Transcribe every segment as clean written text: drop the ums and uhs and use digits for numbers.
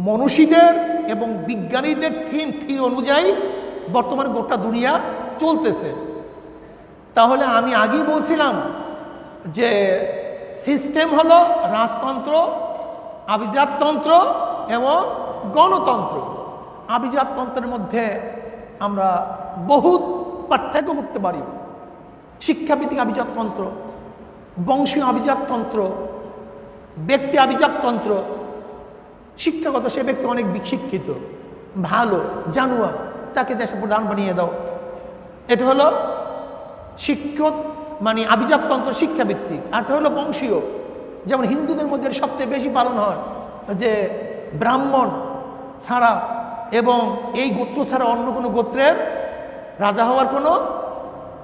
মনীষীদের এবং বিজ্ঞানীদের থিম অনুযায়ী বর্তমানে গোটা দুনিয়া চলতেছে। তাহলে আমি আগেই বলছিলাম যে সিস্টেম হলো রাজতন্ত্র, আভিজাততন্ত্র এবং গণতন্ত্র। আভিজাততন্ত্রের মধ্যে আমরা বহুত পার্থক্য করতে পারি। শিক্ষাভিত্তিক আভিজাততন্ত্র, বংশীয় আভিজাততন্ত্র, ব্যক্তি আভিজাততন্ত্র। শিক্ষাগত সে ব্যক্তি অনেক শিক্ষিত, ভালো, জানুয়া, তাকে দেশের প্রধান বানিয়ে দাও। এটা হলো শিক্ষক মানে আভিজাততন্ত্র, শিক্ষাভিত্তিক। আর এটা হলো বংশীয়, যেমন হিন্দুদের মধ্যে সবচেয়ে বেশি পালন হয় যে ব্রাহ্মণ ছাড়া এবং এই গোত্র ছাড়া অন্য কোনো গোত্রের রাজা হওয়ার কোনো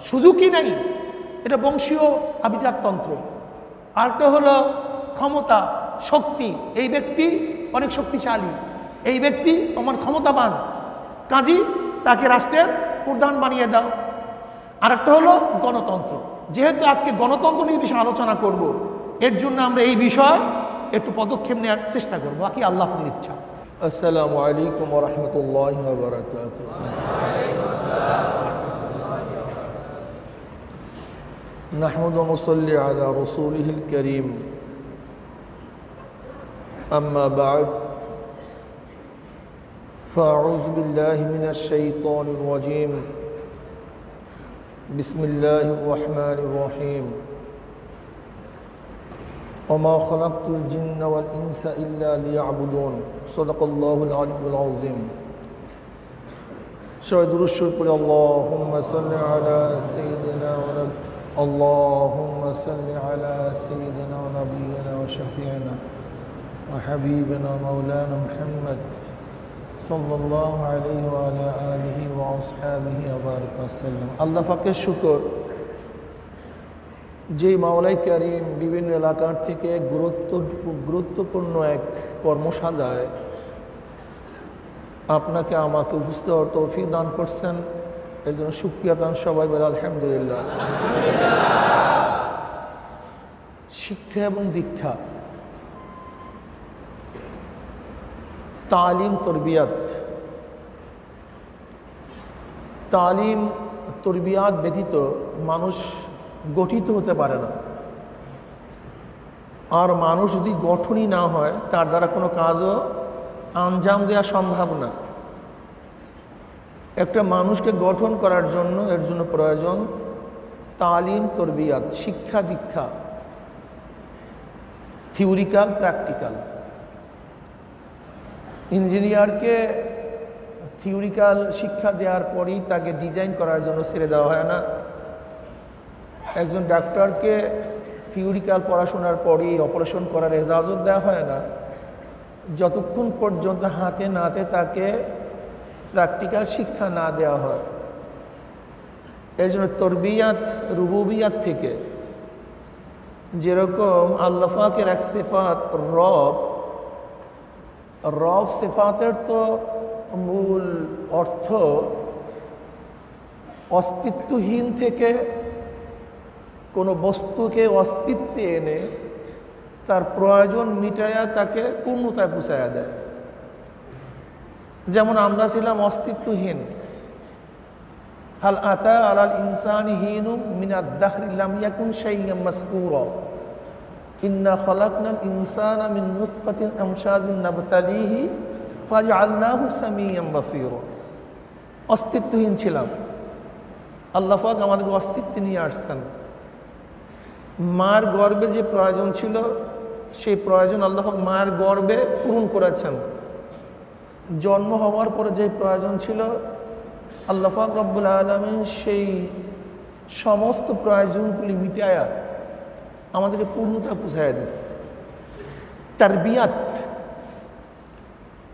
সুযোগই নাই। এটা বংশীয় আভিজাততন্ত্র। আরেকটা হলো ক্ষমতা, শক্তি। এই ব্যক্তি অনেক শক্তিশালী, এই ব্যক্তি আমার ক্ষমতাবান, কাজী তাকে রাষ্ট্রের প্রধান বানিয়ে দাও। আরেকটা হলো গণতন্ত্র। যেহেতু আজকে গণতন্ত্র নিয়ে বিষয়ে আলোচনা করব, এর জন্য আমরা এই বিষয়ে একটু পদক্ষেপ নেওয়ার চেষ্টা করবো। বাকি আল্লাহ আপনার ইচ্ছা। আসসালামু আলাইকুম ওয়া রাহমাতুল্লাহি ওয়া বারাকাতুহু। নাহমাদু ওয়া নুসাল্লি আলা রাসূলিহিল কারীম। আম্মা বা'দ, ফাআউযু বিল্লাহি মিনাশ শাইতানির রাজীম। বিসমিল্লাহির রহমানির রহিম। وما خلقت الجن والإنس إلا ليعبدون صدق الله العلي العظيم। شهد الرسول قل اللهم صل على سيدنا اللهم صل على سيدنا ونبينا وشفيعنا وحبيبنا مولانا محمد صلى الله عليه وعلى آله وأصحابه وبارك وسلم। আল্লাহ পাকের শুকর, যেই মাওলাই কারীম বিভিন্ন এলাকার থেকে গুরুত্বপূর্ণ এক কর্মশালায় আপনাকে আমাকে উপস্থিত হওয়ার তৌফিক দান করছেন, এর জন্য শুকরিয়া দান। সবাই বলে আলহামদুলিল্লাহ। শিক্ষা এবং দীক্ষা, তালিম, তরবিয়াত। তালিম তরবিয়াত ব্যতীত মানুষ গঠিত হতে পারে না। আর মানুষ যদি গঠনই না হয়, তার দ্বারা কোনো কাজও আঞ্জাম দেওয়া সম্ভব না। একটা মানুষকে গঠন করার জন্য এর জন্য প্রয়োজন তালিম, তরবিয়াত, শিক্ষা দীক্ষা, থিওরিক্যাল, প্র্যাকটিক্যাল। ইঞ্জিনিয়ারকে থিওরিক্যাল শিক্ষা দেওয়ার পরেই তাকে ডিজাইন করার জন্য ছেড়ে দেওয়া হয় না। একজন ডাক্তারকে থিওরিক্যাল পড়াশোনার পরেই অপারেশন করার এজাজত দেওয়া হয় না, যতক্ষণ পর্যন্ত হাতে নাতে তাকে প্র্যাকটিক্যাল শিক্ষা না দেওয়া হয়। এর জন্য তরবিয়াত, রুবুবিয়াত থেকে, যেরকম আল্লাহ পাকের এক সিফাত রব সিফাতের তো মূল অর্থ অস্তিত্বহীন থেকে কোনো বস্তুকে অস্তিত্বে এনে তার প্রয়োজন মিটাইয়া তাকে পূর্ণতায় পৌঁছায়া দেয়। যেমন আমরা ছিলাম অস্তিত্বহীন। হাল আতা আলাল ইনসানি হিনু মিনাদ দাহরি লাম ইয়াকুন শাইয়্যান মাযকুরা ইন্না খালাকনাল ইনসানা মিন নুতফাতিন আমশাজিন নাবতালিহি ফাজআলনাহু সামিয়ান বাসীরা। অস্তিত্বহীন ছিলাম, আল্লাহ পাক আমাদেরকে অস্তিত্বে নিয়ে আসছেন। মার গর্ভে যে প্রয়োজন ছিল, সেই প্রয়োজন আল্লাহ পাক মার গর্ভে পূরণ করেছেন। জন্ম হওয়ার পরে যে প্রয়োজন ছিল, আল্লাহ পাক রব্বুল আলামিন সেই সমস্ত প্রয়োজনগুলি মিটায়া আমাদেরকে পূর্ণতা পৌঁছাইয়া দিচ্ছে। তারবিয়াত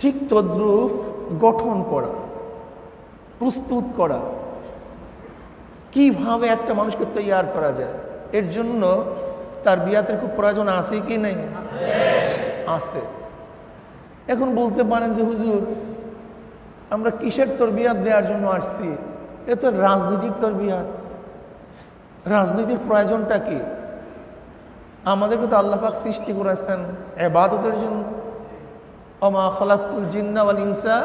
ঠিক তদ্রূপ গঠন করা, প্রস্তুত করা, কিভাবে একটা মানুষকে তৈয়ার করা যায়, এর জন্য তারবিয়াতের খুব প্রয়োজন আছে কি নেই? আছে। এখন বলতে পারেন যে হুজুর, আমরা কিসের তরবিয়াত দেওয়ার জন্য আসছি? এ তো রাজনৈতিক তরবিয়াত। রাজনৈতিক প্রয়োজনটা কি? আমাদেরকে তো আল্লাহ পাক সৃষ্টি করেছেন ইবাদতের জন্য। ওমা খালাকতুল জিন্না ওয়াল ইনসা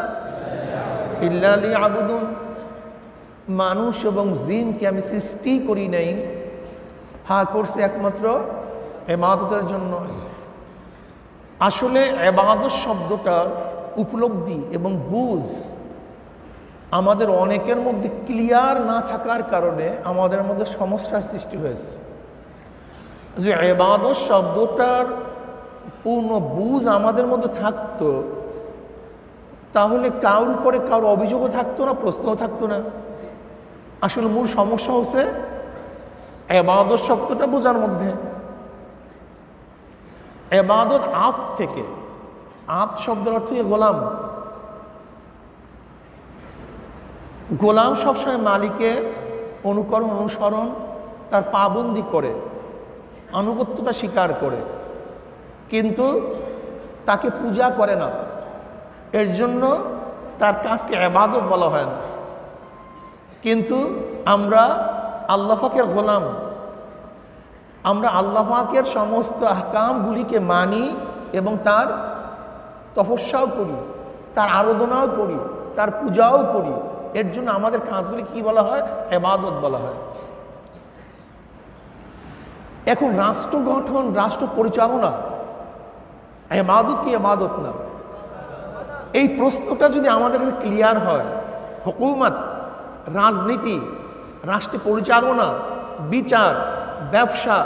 ইল্লা লিয়াবুদুন, মানুষ এবং জিনকে আমি সৃষ্টি করি নাই, করছে একমাত্র ইবাদতের জন্য। আসলে ইবাদত শব্দটার উপলব্ধি এবং বুঝ আমাদের অনেকের মধ্যে ক্লিয়ার না থাকার কারণে আমাদের মধ্যে সমস্যার সৃষ্টি হয়েছে। যে ইবাদত শব্দটার পূর্ণ বুঝ আমাদের মধ্যে থাকতো, তাহলে কারোর উপরে কারোর অভিযোগও থাকতো না, প্রশ্নও থাকতো না। আসলে মূল সমস্যা হচ্ছে ইবাদত শব্দটা বোঝার মধ্যে। ইবাদত আপ থেকে, আপ শব্দের অর্থ গোলাম। গোলাম সবসময় মালিকের অনুকরণ অনুসরণ, তার পাবন্দি করে, আনুগত্যতা স্বীকার করে, কিন্তু তাকে পূজা করে না। এর জন্য তার কাজকে ইবাদত বলা হয় না। কিন্তু আমরা আল্লাহ পাকের গোলাম, আমরা আল্লাহ পাকের সমস্ত আহকামগুলিকে মানি এবং তার তপস্যাও করি, তার আরাধনাও করি, তার পূজাও করি। এর জন্য আমাদের কাজগুলি কি বলা হয়? ইবাদত বলা হয়। এখন রাষ্ট্র গঠন, রাষ্ট্র পরিচালনা ইবাদত কি ইবাদত না? এই প্রশ্নটা যদি আমাদের কাছে ক্লিয়ার হয়, হুকুমত, রাজনীতি, রাষ্ট্র পরিচালনা, বিচার, ব্যবসা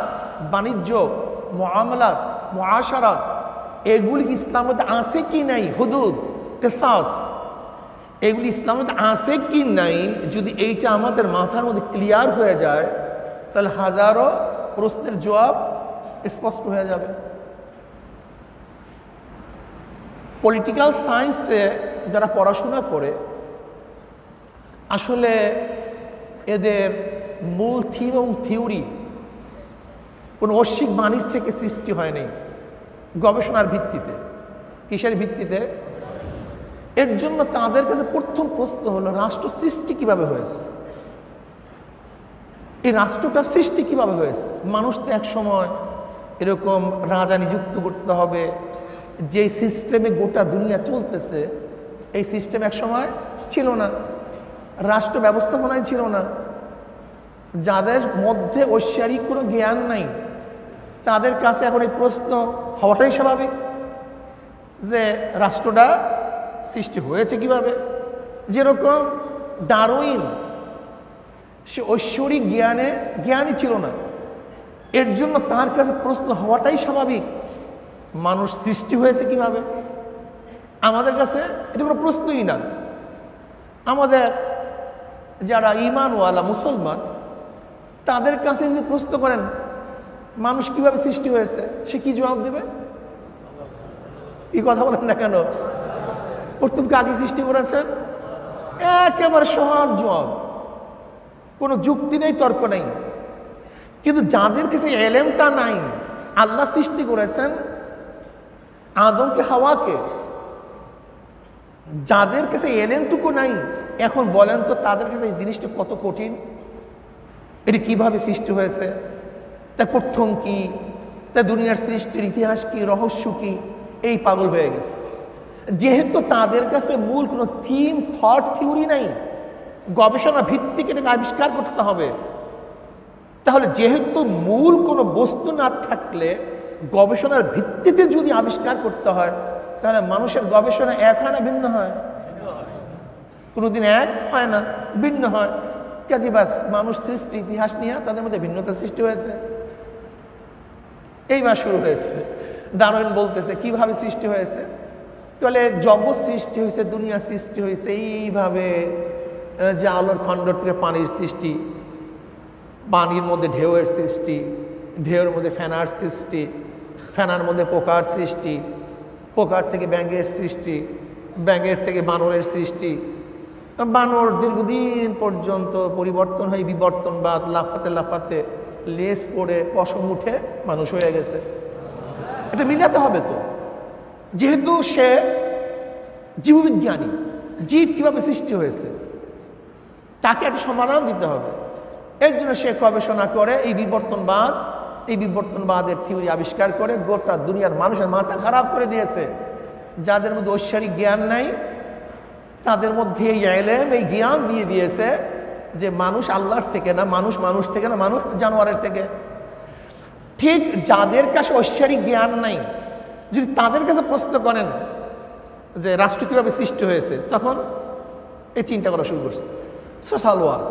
বাণিজ্য, মুআমালাত, মুআশারাত, এগুলি ইসলামে আছে কি নাই, হুদুদ, কিসাস, এগুলি ইসলামে আছে কি নাই, যদি এইটা আমাদের মাথার মধ্যে ক্লিয়ার হয়ে যায়, তাহলে হাজারো প্রশ্নের জবাব স্পষ্ট হয়ে যাবে। পলিটিক্যাল সায়েন্সে যারা পড়াশোনা করে, আসলে এদের মূল থিম এবং থিওরি কোনো ঐশ্বিক বাণীর থেকে সৃষ্টি হয়নি, গবেষণার ভিত্তিতে। কিসের ভিত্তিতে? এর জন্য তাদের কাছে প্রথম প্রশ্ন হলো, রাষ্ট্র সৃষ্টি কিভাবে হয়েছে? এই রাষ্ট্রটা সৃষ্টি কিভাবে হয়েছে? মানুষ তো এক সময় এরকম রাজা নিযুক্ত করতে হবে, যে সিস্টেমে গোটা দুনিয়া চলতেছে, এই সিস্টেম এক সময় ছিল না, রাষ্ট্র ব্যবস্থাপনায় ছিল না। যাদের মধ্যে ঐশ্বরিক কোনো জ্ঞান নাই, তাদের কাছে এখন এই প্রশ্ন হওয়াটাই স্বাভাবিক যে রাষ্ট্রটা সৃষ্টি হয়েছে কিভাবে। যেরকম ডারউইন, সে ঐশ্বরিক জ্ঞানী ছিল না, এর জন্য তার কাছে প্রশ্ন হওয়াটাই স্বাভাবিক, মানুষ সৃষ্টি হয়েছে কিভাবে। আমাদের কাছে এটা কোনো প্রশ্নই না। আমাদের যারা ঈমানওয়ালা মুসলমান, তাদের কাছে যদি প্রশ্ন করেন মানুষ কিভাবে সৃষ্টি হয়েছে, সে কি জবাব দেবে? এই কথা বলেন না কেন? প্রথম কাকে সৃষ্টি করেছেন? একেবারে সহজ জবাব, কোনো যুক্তি নেই, তর্ক নেই। কিন্তু যাদের কাছে এলেমটা নাই, আল্লাহ সৃষ্টি করেছেন আদমকে, হাওয়াকে, যাদের কাছে এলেমটুকু নাই, এখন বলেন তো তাদের কাছে এই জিনিসটা কত কঠিন। এটি কিভাবে সৃষ্টি হয়েছে, তার প্রথম কি, তার দুনিয়ার সৃষ্টির ইতিহাস কি, রহস্য কি, এই পাগল হয়ে গেছে। যেহেতু তাদের কাছে মূল কোনো থিম, থট, থিওরি নাই, গবেষণা ভিত্তিক এটাকে আবিষ্কার করতে হবে। তাহলে যেহেতু মূল কোনো বস্তু না থাকলে গবেষণার ভিত্তিতে যদি আবিষ্কার করতে হয়, তাহলে মানুষের গবেষণা এক হয় না ভিন্ন হয়? কোনোদিন এক হয় না, ভিন্ন হয়। কাজে বাস মানুষ সৃষ্টি ইতিহাস নিয়ে তাদের মধ্যে ভিন্নতা সৃষ্টি হয়েছে। এইবার শুরু হয়েছে, ডারউইন বলতেছে কিভাবে সৃষ্টি হয়েছে, তাহলে জগৎ সৃষ্টি হয়েছে, দুনিয়া সৃষ্টি হয়েছে এইভাবে যে আলোর খণ্ড থেকে পানির সৃষ্টি, পানির মধ্যে ঢেউয়ের সৃষ্টি, ঢেউয়ের মধ্যে ফেনার সৃষ্টি, ফেনার মধ্যে পোকার সৃষ্টি, পোকার থেকে ব্যাঙের সৃষ্টি, ব্যাঙের থেকে বানরের সৃষ্টি, বানর দীর্ঘদিন পর্যন্ত পরিবর্তন হয়ে বিবর্তনবাদ, লাফাতে লাফাতে লেজ পড়ে পশম উঠে মানুষ হয়ে গেছে। এটা মিলাতে হবে তো, যেহেতু সে জীববিজ্ঞানী, জীব কিভাবে সৃষ্টি হয়েছে তাকে একটা সমাধান দিতে হবে। এর জন্য সে গবেষণা করে এই বিবর্তনবাদের থিওরি আবিষ্কার করে গোটা দুনিয়ার মানুষের মাথা খারাপ করে দিয়েছে। যাদের মধ্যে ঐশ্বরিক জ্ঞান নাই তাদের মধ্যে এই এলেম, এই জ্ঞান দিয়ে দিয়েছে যে মানুষ আল্লাহর থেকে না, মানুষ মানুষ থেকে না, মানুষ জানোয়ারের থেকে। ঠিক যাদের কাছে ঐশ্বরিক জ্ঞান নাই, যদি তাদের কাছে প্রশ্ন করেন যে রাষ্ট্র কীভাবে সৃষ্টি হয়েছে, তখন এই চিন্তা করা শুরু করছে। সোশ্যাল ওয়ার্ক,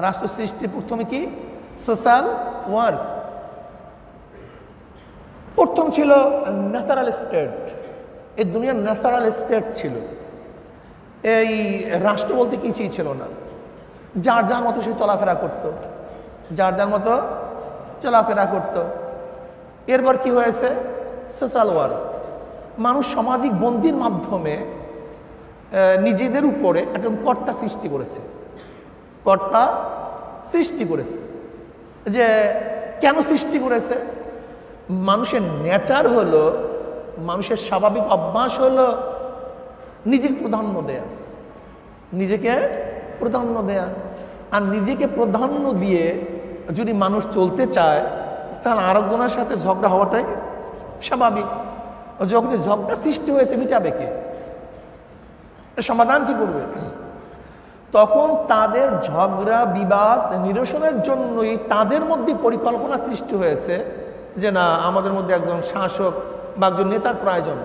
রাষ্ট্র সৃষ্টির প্রথমে কি সোশ্যাল ওয়ার্ক। প্রথম ছিল ন্যাচারাল স্টেট, এই দুনিয়ার ন্যাচারাল স্টেট ছিল। এই রাষ্ট্র বলতে কিছুই ছিল না, যার যার মতো সে চলাফেরা করত, যার যার মতো চলাফেরা করত। এরপর কি হয়েছে? Social work. মানুষ সামাজিক বন্দির মাধ্যমে নিজেদের উপরে একটা কর্তা সৃষ্টি করেছে, কর্তা সৃষ্টি করেছে। যে কেন সৃষ্টি করেছে? মানুষের নেচার হলো, মানুষের স্বাভাবিক অভ্যাস হলো নিজেকে প্রাধান্য দেয়া, নিজেকে প্রাধান্য দেয়া। আর নিজেকে প্রাধান্য দিয়ে যদি মানুষ চলতে চায় তাহলে আরেকজনের সাথে ঝগড়া হওয়াটাই স্বাভাবিক। যখন ঝগড়া সৃষ্টি হয়েছে মিটাবে কে? সমাধান কি করবে? তখন তাদের ঝগড়া বিবাদ নিরসনের জন্যই তাদের মধ্যে পরিকল্পনা সৃষ্টি হয়েছে যে না, আমাদের মধ্যে একজন শাসক বা একজন নেতার প্রয়োজন।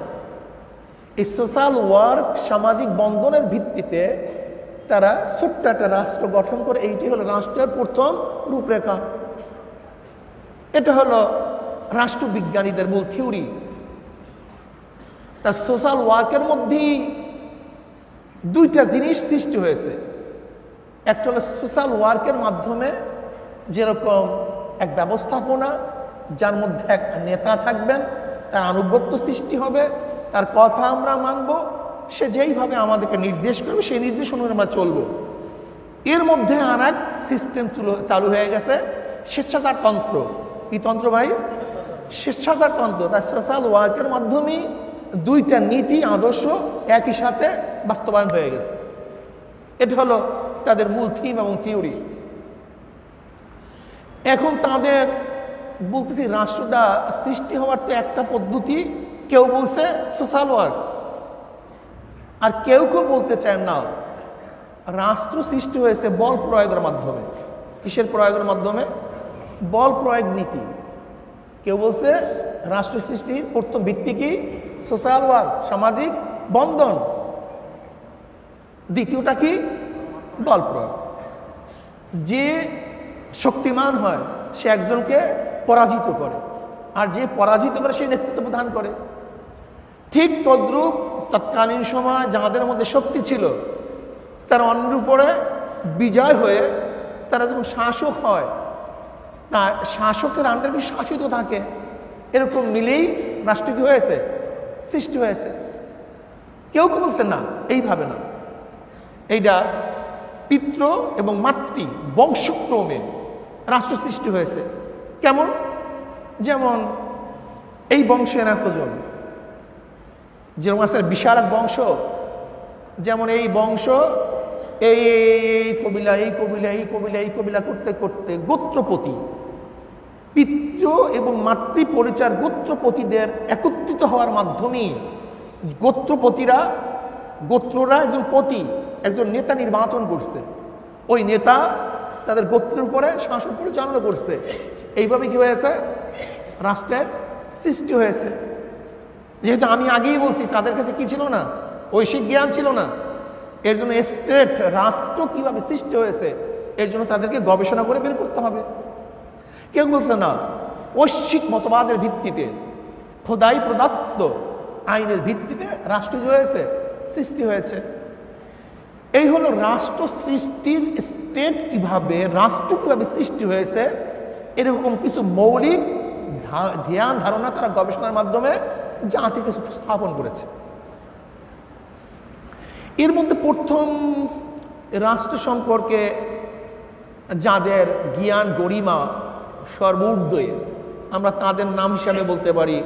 এই সোশ্যাল ওয়ার্ক, সামাজিক বন্ধনের ভিত্তিতে তারা ছোট্ট একটা রাষ্ট্র গঠন করে। এইটি হলো রাষ্ট্রের প্রথম রূপরেখা। এটা হলো রাষ্ট্রবিজ্ঞানীদের মূল থিওরি। তা সোশ্যাল ওয়ার্কের মধ্যেই দুইটা জিনিস সৃষ্টি হয়েছে। একটা হলো সোশ্যাল ওয়ার্কের মাধ্যমে যেরকম এক ব্যবস্থাপনা, যার মধ্যে এক নেতা থাকবেন, তার আনুগত্য সৃষ্টি হবে, তার কথা আমরা মানব, সে যেইভাবে আমাদেরকে নির্দেশ করবে সেই নির্দেশ অনুযায়ী আমরা চলব। এর মধ্যে আর এক সিস্টেম চালু হয়ে গেছে, স্বেচ্ছাচারতন্ত্র। কি তন্ত্র ভাই? স্বেচ্ছাচারতন্ত্র। তাই সোশ্যাল ওয়ার্কের মাধ্যমেই দুইটা নীতি আদর্শ একই সাথে বাস্তবায়ন হয়ে গেছে। এটা হলো তাদের মূল থিম এবং থিওরি। এখন তাদের বলতেছি রাষ্ট্রটা সৃষ্টি হওয়ার তো একটা পদ্ধতি, কেউ বলছে সোশ্যাল ওয়ার্ক, আর কেউ কেউ বলতে চায় না, রাষ্ট্র সৃষ্টি হয়েছে বল প্রয়োগের মাধ্যমে। কিসের প্রয়োগের মাধ্যমে? বল প্রয়োগ নীতি। কেউ বলছে রাষ্ট্র সৃষ্টির প্রথম ভিত্তি কি? সোশ্যাল ওয়ার্ক, সামাজিক বন্ধন। দ্বিতীয়টা কি? বল প্রয়োগ। যে শক্তিমান হয় সে একজনকে পরাজিত করে, আর যে পরাজিত করে সে নেতৃত্ব প্রদান করে। ঠিক তদ্রূপ তৎকালীন সময় যাদের মধ্যে শক্তি ছিল তারা অন্যের উপরে বিজয় হয়ে তারা যখন শাসক হয়, তা শাসকের আন্ডারে শাসিত থাকে, এরকম মিলেই রাষ্ট্র কি হয়েছে? সৃষ্টি হয়েছে। কেউ কেউ বলছে না, এইভাবে না, এইটা পিতৃ এবং মাতৃ বংশক্রমে রাষ্ট্র সৃষ্টি হয়েছে। কেমন? যেমন এই বংশের এতজন, যেরকম আছে বিশাল এক বংশ, যেমন এই বংশ এই কবিলা, এই কবিলা, এই কবিলা, এই কবিলা করতে করতে গোত্রপতি, পিতৃ এবং মাতৃ পরিচয় গোত্রপতিদের একত্রিত হওয়ার মাধ্যমেই গোত্ররা একজন পতি, একজন নেতা নির্বাচন করছে। ওই নেতা তাদের গোত্রের উপরে শাসন পরিচালনা করছে। এইভাবে কি হয়েছে? রাষ্ট্রের সৃষ্টি হয়েছে। যেহেতু আমি আগেই বলছি তাদের কাছে কি ছিল না? ঐশিক জ্ঞান ছিল না। এর জন্য স্টেট, রাষ্ট্র কিভাবে সৃষ্টি হয়েছে এর জন্য তাদেরকে গবেষণা করে বের করতে হবে। কেউ বলছে না, ঐশিক মতবাদের ভিত্তিতে, খোদাই প্রদত্ত আইনের ভিত্তিতে রাষ্ট্র হয়েছে, সৃষ্টি হয়েছে। এই হলো রাষ্ট্র সৃষ্টির স্টেট, কিভাবে রাষ্ট্র কিভাবে সৃষ্টি হয়েছে এরকম কিছু মৌলিক ধ্যান ধারণা তারা গবেষণার মাধ্যমে জাতিকে স্থাপন করেছে। এর মধ্যে প্রথম রাষ্ট্র সম্পর্কে যাদের জ্ঞান গরিমা সর্বোর্ধ্বে, আমরা তাদের নাম হিসাবে বলতে পারি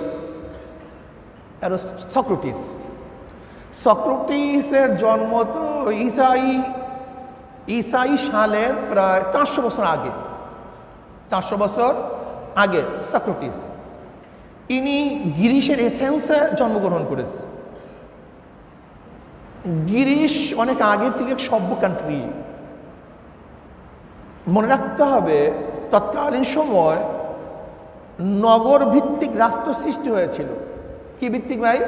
সক্রেটিস। সক্রেটিসের জন্ম তো ঈসাই সালের প্রায় 400 বছর আগে। 400 বছর আগে সক্রেটিস, ইনি গ্রিসের এথেন্সে জন্মগ্রহণ করেছে। গ্রিস অনেক আগের থেকে সভ্য কান্ট্রি। মনে রাখতে হবে তৎকালীন সময় নগর ভিত্তিক রাষ্ট্র সৃষ্টি হয়েছিল। কি ভিত্তিক ভাই?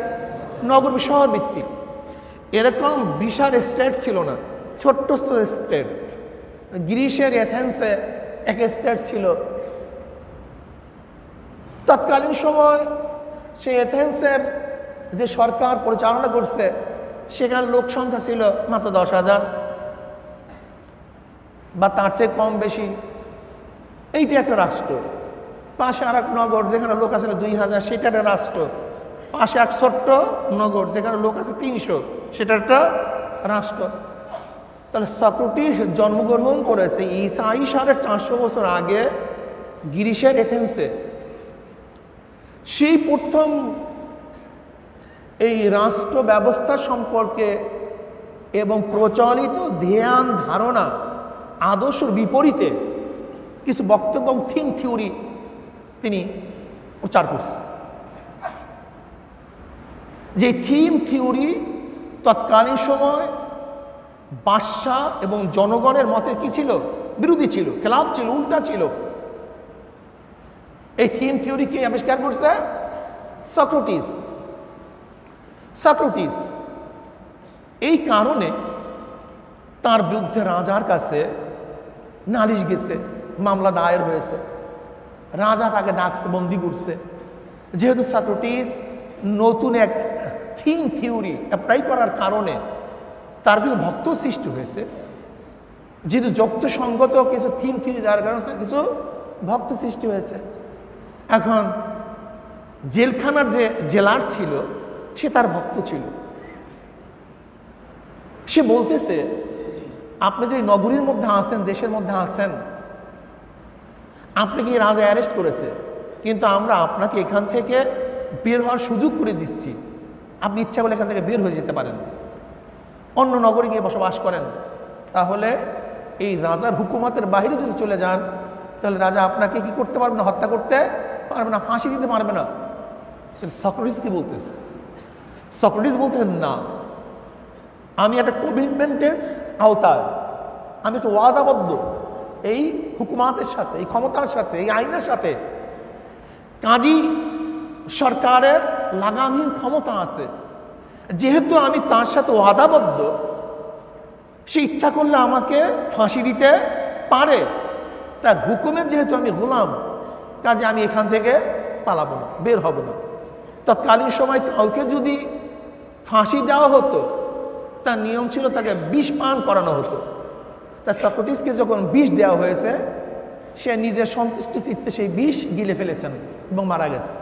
নগর শহর ভিত্তিক। এরকম বিশাল স্টেট ছিল না, ছোট্ট স্টেট। গ্রিসের এথেন্সে এক স্টেট ছিল। তৎকালীন সময় সেই এথেন্সের যে সরকার পরিচালনা করছে সেখানে লোক সংখ্যা ছিল মাত্র 10,000 বা তার চেয়ে কম বেশি। এইটা একটা রাষ্ট্র। পাশে আর এক নগর যেখানে লোক আছে 2,000, সেটা একটা রাষ্ট্র। পাশে এক ছোট্ট নগর যেখানে লোক আছে 300, সেটা একটা রাষ্ট্র। তাহলে সক্রেটিস জন্মগ্রহণ করেছে ঈসা 450 বছর আগে গ্রিসের এথেন্সে। সেই প্রথম এই রাষ্ট্র ব্যবস্থা সম্পর্কে এবং প্রচলিত ধ্যান ধারণা আদর্শের বিপরীতে কিছু বক্তব্য এবং থিওরি তিনি প্রচার করছেন। যে থিওরি তৎকালীন সময় বাদশাহ এবং জনগণের মতে কি ছিল? বিরোধী ছিল, খেলাফ ছিল, উল্টা ছিল। এই থিওরি কে আবিষ্কার করছে? সক্রেটিস। এই কারণে তার বিরুদ্ধে রাজার কাছে নালিশ গেছে, মামলা দায়ের হয়েছে। রাজা তাকে ডাকছে, বন্দি করছে। যেহেতু সক্রেটিস নতুন এক থিওরি অ্যাপ্লাই করার কারণে তার কিছু ভক্ত সৃষ্টি হয়েছে। যেহেতু যুক্তিসঙ্গত কিছু থিওরি দেওয়ার কারণে তার কিছু ভক্ত সৃষ্টি হয়েছে। এখন জেলখানার যে জেলার ছিল সে তার ভক্ত ছিল। সে বলতেছে, আপনি যে নগরীর মধ্যে আছেন, দেশের মধ্যে আছেন, আপনাকে রাজা অ্যারেস্ট করেছে, কিন্তু আমরা আপনাকে এখান থেকে বের হওয়ার সুযোগ করে দিচ্ছি। আপনি ইচ্ছা করলে এখান থেকে বের হয়ে যেতে পারেন, অন্য নগরে গিয়ে বসবাস করেন। তাহলে এই রাজার হুকুমতের বাইরে যদি চলে যান তাহলে রাজা আপনাকে কি করতে পারবে না? হত্যা করতে পারবে না, ফাঁসি দিতে পারবে না। কিন্তু সক্রেটিস কি বলতেছে? সক্রেটিস বলতেছেন, না, আমি একটা কমিটমেন্টের আওতায়, আমি একটা ওয়াদাবদ্ধ এই হুকুমাতের সাথে, এই ক্ষমতার সাথে, এই আইনের সাথে। কাজী সরকারের লাগামহীন ক্ষমতা আছে। যেহেতু আমি তার সাথে ওয়াদাবদ্ধ, সে ইচ্ছা করলে আমাকে ফাঁসি দিতে পারে। তার হুকুমের যেহেতু আমি গোলাম, কাজে আমি এখান থেকে পালাবো না, বের হব না। তৎকালীন সময় কাউকে যদি ফাঁসি দেওয়া হতো, তার নিয়ম ছিল তাকে বিষ পান করানো হতো। তার সক্রেটিসকে যখন বিষ দেওয়া হয়েছে, সে নিজের সন্তুষ্টি চিত্তে সেই বিষ গিলে ফেলেছেন এবং মারা গেছে।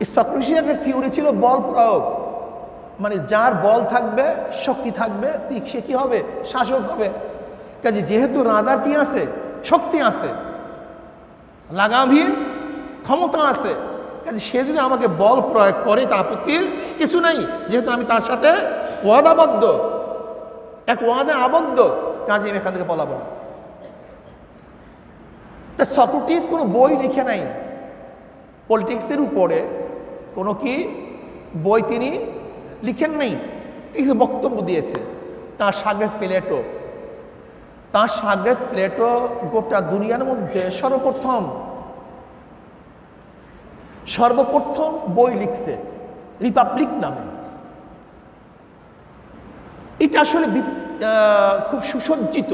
এই সক্রেটিসের একটা থিওরি ছিল বল প্রয়োগ, মানে যার বল থাকবে, শক্তি থাকবে, সে কি হবে? শাসক হবে। কাজে যেহেতু রাজার কি আছে? শক্তি আছে, লাগামহীন ক্ষমতা আছে, কাজে সে যদি আমাকে বল প্রয়োগ করে তার আপত্তির কিছু নাই, যেহেতু আমি তার সাথে ওয়াদাবদ্ধ, এক ওয়াদা আবদ্ধ, কাজে আমি এখান থেকে পলাবো না। তা সক্রেটিস কোনো বই লিখে নাই পলিটিক্সের উপরে, কোনো কি বই তিনি লিখেন নাই, কিছু বক্তব্য দিয়েছে। তার শাগরেদ প্লেটো গোটা দুনিয়ার মধ্যে সর্বপ্রথম বই লিখছে রিপাবলিক নামে। এটা আসলে খুব সুসজ্জিত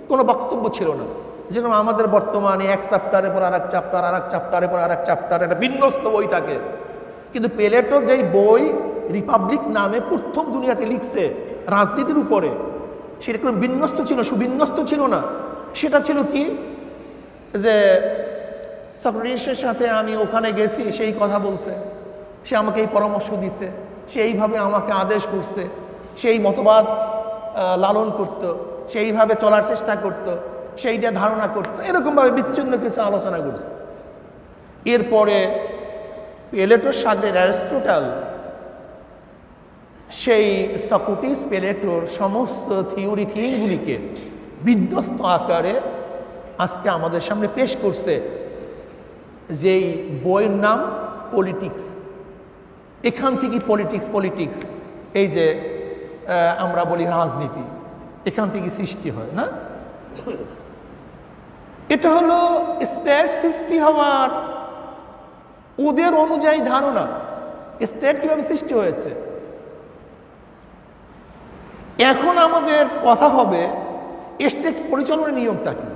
কোনো বক্তব্য ছিল না, যেরকম আমাদের বর্তমানে এক চ্যাপ্টারের পর আর এক চ্যাপ্টার, আর এক চ্যাপ্টারের পর আর এক চ্যাপ্টার, একটা বিন্যস্ত বই থাকে। কিন্তু প্লেটো যেই বই রিপাবলিক নামে প্রথম দুনিয়াতে লিখছে রাজনীতির উপরে, সেটা কোনো বিন্যস্ত ছিল, সুবিন্যস্ত ছিল না। সেটা ছিল কি, যে সক্রেটিসের সাথে আমি ওখানে গেছি, সেই কথা বলছে, সে আমাকে এই পরামর্শ দিছে, সে এইভাবে আমাকে আদেশ করছে, সেই মতবাদ লালন করত, সেইভাবে চলার চেষ্টা করত, সেইটা ধারণা করত, এরকমভাবে বিচ্ছিন্ন কিছু আলোচনা করছে। এরপরে প্লেটোর সাথে অ্যারিস্টটল সেই সক্রেটিস প্লেটোর সমস্ত থিওরিগুলিকে বিধ্বস্ত আকারে আজকে আমাদের সামনে পেশ করছে, যেই বইয়ের নাম পলিটিক্স। এখান থেকে পলিটিক্স এই যে আমরা বলি রাজনীতি, এখান থেকে সৃষ্টি হয় না? এটা হলো স্টেট সৃষ্টি হওয়ার ওদের অনুযায়ী ধারণা, স্টেট কিভাবে সৃষ্টি হয়েছে। এখন আমাদের কথা হবে স্টেট পরিচালনার নিয়মটা কি।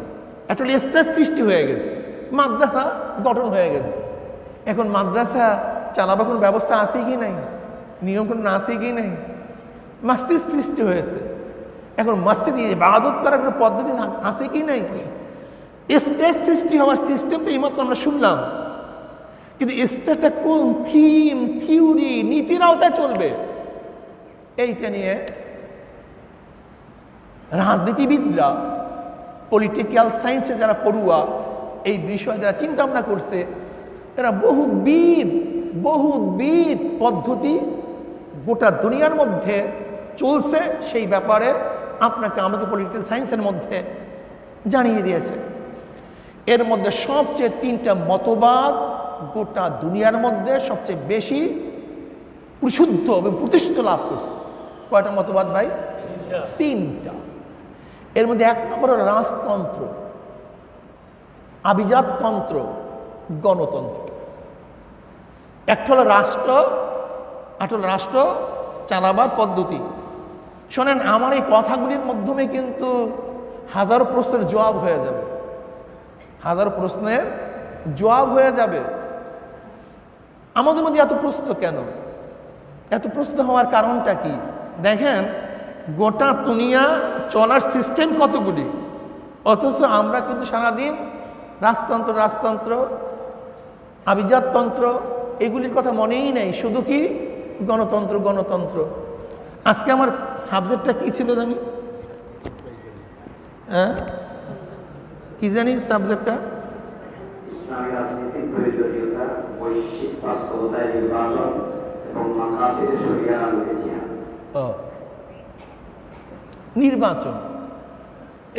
আসলে স্টেট সৃষ্টি হয়ে গেছে, মাদ্রাসা গঠন হয়ে গেছে, এখন মাদ্রাসা চালাবার কোনো ব্যবস্থা আছে কি নাই, নিয়ম কোনো আছে কি নাই। মসজিদ সৃষ্টি হয়েছে, এখন মসজিদে ইবাদত করার কোনো পদ্ধতি আছে কি নাই। স্টেট সৃষ্টি হওয়ার সিস্টেম তো এইমাত্র আমরা শুনলাম, কিন্তু স্টেটটা কোন থিম, থিওরি, নীতির আওতায় চলবে, এইটা নিয়ে রাজনীতিবিদরা, পলিটিক্যাল সায়েন্সে যারা পড়ুয়া, এই বিষয়ে যারা চিন্তা ভাবনা করছে, এরা বহুবিধ পদ্ধতি গোটা দুনিয়ার মধ্যে চলছে, সেই ব্যাপারে আপনাকে আমাকে পলিটিক্যাল সায়েন্সের মধ্যে জানিয়ে দিয়েছে। এর মধ্যে সবচেয়ে 3টা মতবাদ গোটা দুনিয়ার মধ্যে সবচেয়ে বেশি প্রসিদ্ধ এবং প্রতিষ্ঠিত লাভ করছে। কয়টা মতবাদ ভাই? 3টা। এর মধ্যে 1 নম্বর রাজতন্ত্র, আভিজাততন্ত্র, গণতন্ত্র। একটা হলো রাষ্ট্র, একটা হলো রাষ্ট্র চালাবার পদ্ধতি। শোনেন, আমার এই কথাগুলির মাধ্যমে কিন্তু হাজারো প্রশ্নের জবাব হয়ে যাবে, হাজারো প্রশ্নের জবাব হয়ে যাবে। আমাদের মধ্যে এত প্রশ্ন কেন? এত প্রশ্ন হওয়ার কারণটা কি? দেখেন, গোটা দুনিয়া চলার সিস্টেম কতগুলি, অথচ আমরা কিন্তু সারাদিন রাজতন্ত্র, আভিজাততন্ত্র এগুলির কথা মনেই নেই, শুধু কি গণতন্ত্র। আজকে আমার সাবজেক্টটা কি ছিল জানি? হ্যাঁ, কি জানি সাবজেক্টটা? ইসলামী রাজনীতির প্রয়োজনীয়তা, বৈশ্বিক বাস্তবতায় নির্বাচন এবং মাকাসিদে শরিয়া আনতে জিহাদ। নির্বাচন,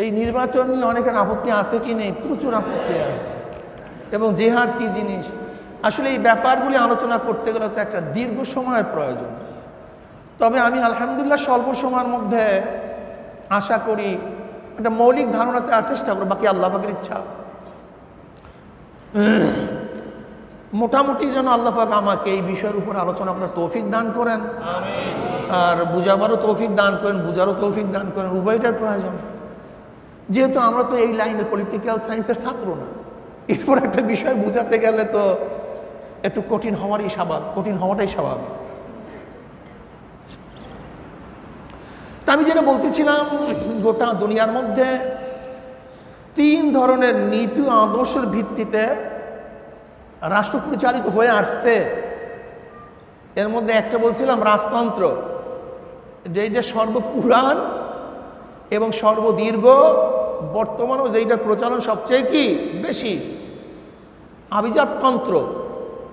এই নির্বাচন নিয়ে অনেকের আপত্তি আছে কি নেই? প্রচুর আপত্তি আছে। এবং জিহাদ কি জিনিস, আসলে এই ব্যাপারগুলি আলোচনা করতে গেলে তো একটা দীর্ঘ সময়ের প্রয়োজন। তবে আমি আলহামদুলিল্লাহ স্বল্প সময়ের মধ্যে আশা করি একটা মৌলিক ধারণা দেওয়ার চেষ্টা করব, বাকি আল্লাহ পাকের ইচ্ছা। মোটামুটি যেন আল্লাহ পাক আমাকে এই বিষয়ের উপর আলোচনা করার তৌফিক দান করেন, আর বুঝাবারও তৌফিক দান করেন, বুঝারও তৌফিক দান করেন, উভয়টার প্রয়োজন। যেহেতু আমরা তো এই লাইনের পলিটিক্যাল সায়েন্সের ছাত্র না, এরপর একটা বিষয় বুঝাতে গেলে তো একটু কঠিন হওয়াটাই স্বাভাবিক। তা আমি যেটা বলতেছিলাম, গোটা দুনিয়ার মধ্যে 3 ধরনের নীতি আদর্শের ভিত্তিতে রাষ্ট্র পরিচালিত হয়ে আসছে। এর মধ্যে একটা বলছিলাম রাজতন্ত্র, যেটা সর্বপুরাণ এবং সর্বদীর্ঘ, বর্তমানেও যেটার প্রচলন সবচেয়ে কি বেশি। আভিজাততন্ত্র,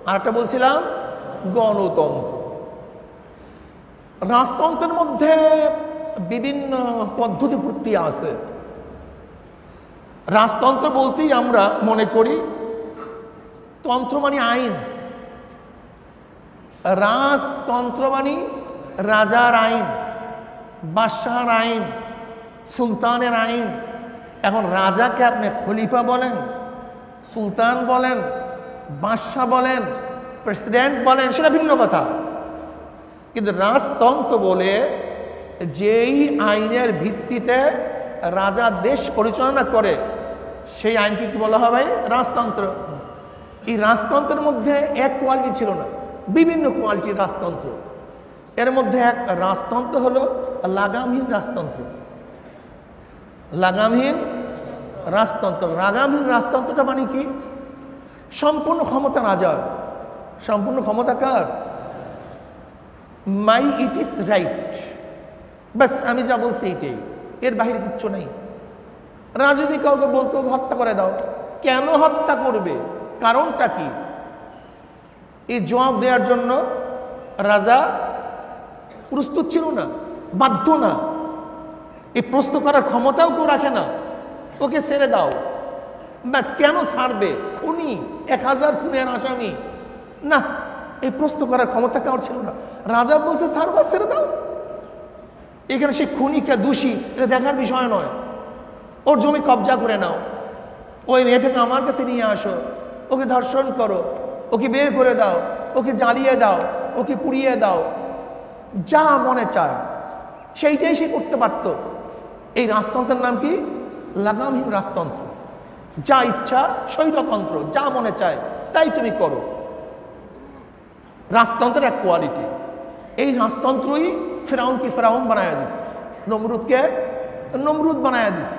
আর একটা বলছিলাম গণতন্ত্র। রাজতন্ত্রের মধ্যে বিভিন্ন পদ্ধতি প্রক্রিয়া আছে। রাজতন্ত্র বলতেই আমরা মনে করি তন্ত্র মানে আইন, রাজতন্ত্র মানে রাজার আইন, বাদশাহর আইন, সুলতানের আইন। এখন রাজাকে আপনি খলিফা বলেন, সুলতান বলেন, বাদশাহ বলেন, প্রেসিডেন্ট বলেন, সেটা ভিন্ন কথা। কিন্তু রাজতন্ত্র বলে যেই আইনের ভিত্তিতে রাজা দেশ পরিচালনা করে, সেই আইনকে কি বলা হবে? রাজতন্ত্র। এই রাজতন্ত্রের মধ্যে এক কোয়ালিটি ছিল না, বিভিন্ন কোয়ালিটির রাজতন্ত্র। এর মধ্যে এক রাজতন্ত্র হলো লাগামহীন রাজতন্ত্র। লাগামহীন রাজতন্ত্রটা মানে কি? সম্পূর্ণ ক্ষমতা রাজার, সম্পূর্ণ ক্ষমতা কার? মাই ইট ইজ রাইট, ব্যাস আমি যা বলছি এইটাই, এর বাহিরে কিচ্ছু নেই। রাজা যদি কাউকে বলতো হত্যা করে দাও, কেন হত্যা করবে, কারণটা কি? এই জবাব দেওয়ার জন্য রাজা প্রস্তুত ছিল না, বাধ্য না, এই প্রশ্ন করার ক্ষমতাও কেউ রাখে না। ওকে ছেড়ে দাও, ব্যাস। কেন ছাড়বে? খুনি, 1000 খুনের আসামি, না এই প্রশ্ন করার ক্ষমতা কারোর ছিল না। রাজা বলছে সারবা ছেড়ে দাও, এখানে সে খুনিকা দোষী এটা দেখার বিষয় নয়, ওর জমি কবজা করে নাও, ওই মেয়েটাকে আমার কাছে নিয়ে আসো, ওকে ধর্ষণ করো, ওকে বের করে দাও, ওকে জ্বালিয়ে দাও, ওকে পুড়িয়ে দাও, যা মনে চায় সেইটাই সে করতে পারত। এই রাজতন্ত্রের নাম কি? লাগামহীন রাজতন্ত্র। যা ইচ্ছা স্বৈরতন্ত্র, যা মনে চায় তাই তুমি করো। রাজতন্ত্রের এক কোয়ালিটি। এই রাজতন্ত্রই ফেরাউনকে ফেরাউন বানায় দিস, নমরুদকে নমরুদ বানায় দিস,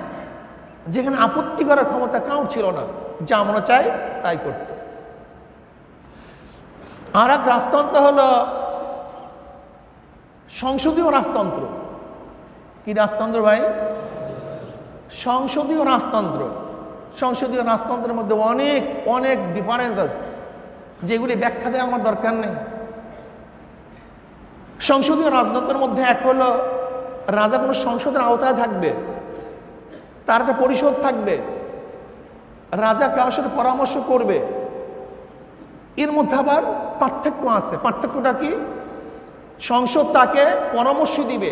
যেখানে আপত্তি করার ক্ষমতা কাউর ছিল না, যা মনে চায় তাই করত। আর এক রাজতন্ত্র হলো সংসদীয় রাজতন্ত্র। কি রাজতন্ত্র ভাই? সংসদীয় রাজতন্ত্র। সংসদীয় রাজতন্ত্রের মধ্যে অনেক অনেক ডিফারেন্স আছে, যেগুলি ব্যাখ্যা দেওয়া আমার দরকার নেই। সংসদীয় রাজতন্ত্রের মধ্যে এক হলো রাজা কোনো সংসদের আওতায় থাকবে, তার একটা পরিষদ থাকবে, রাজা কারোর সাথে পরামর্শ করবে। এর মধ্যে আবার পার্থক্য আছে। পার্থক্যটা কি? সংসদ তাকে পরামর্শ দিবে,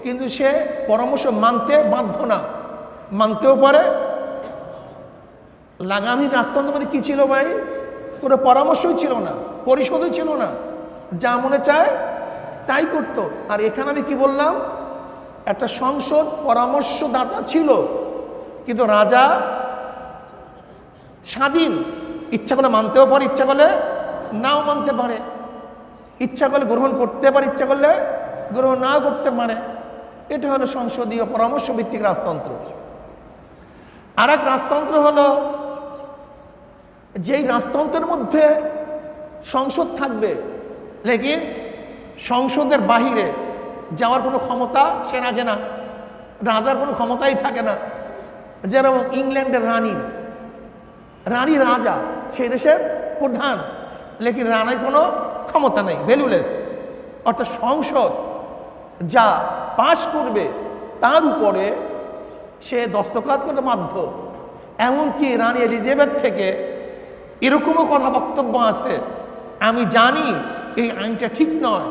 কিন্তু সে পরামর্শ মানতে বাধ্য না, মানতেও পারে। লাগামহীন রাজতন্ত্রের মধ্যে কি ছিল ভাই? কোনো পরামর্শই ছিল না, পরিষদই ছিল না, যা মনে চায় তাই করত। আর এখানে আমি কি বললাম? একটা সংসদ পরামর্শদাতা ছিল, কিন্তু রাজা স্বাধীন, ইচ্ছা করলে মানতেও পারে, ইচ্ছা করলে নাও মানতে পারে, ইচ্ছা করলে গ্রহণ করতে পারে, ইচ্ছা করলে গ্রহণ নাও করতে পারে। এটা হলো সংসদীয় পরামর্শ ভিত্তিক রাজতন্ত্র। আর এক রাজতন্ত্র হলো যেই রাজতন্ত্রের মধ্যে সংসদ থাকবে, লেকিন সংসদের বাহিরে যাওয়ার কোনো ক্ষমতা সে রাখে না, রাজার কোনো ক্ষমতাই থাকে না। যেরকম ইংল্যান্ডের রানী রাজা, সেই দেশের প্রধান, লেকিন রানার কোনো ক্ষমতা নেই, ভ্যালুলেস। অর্থাৎ সংসদ যা পাশ করবে তার উপরে সে দস্তখত করতে বাধ্য। এমনকি রানী এলিজাবেথ থেকে এরকমও কথা বক্তব্য আছে, আমি জানি এই আইনটা ঠিক নয়,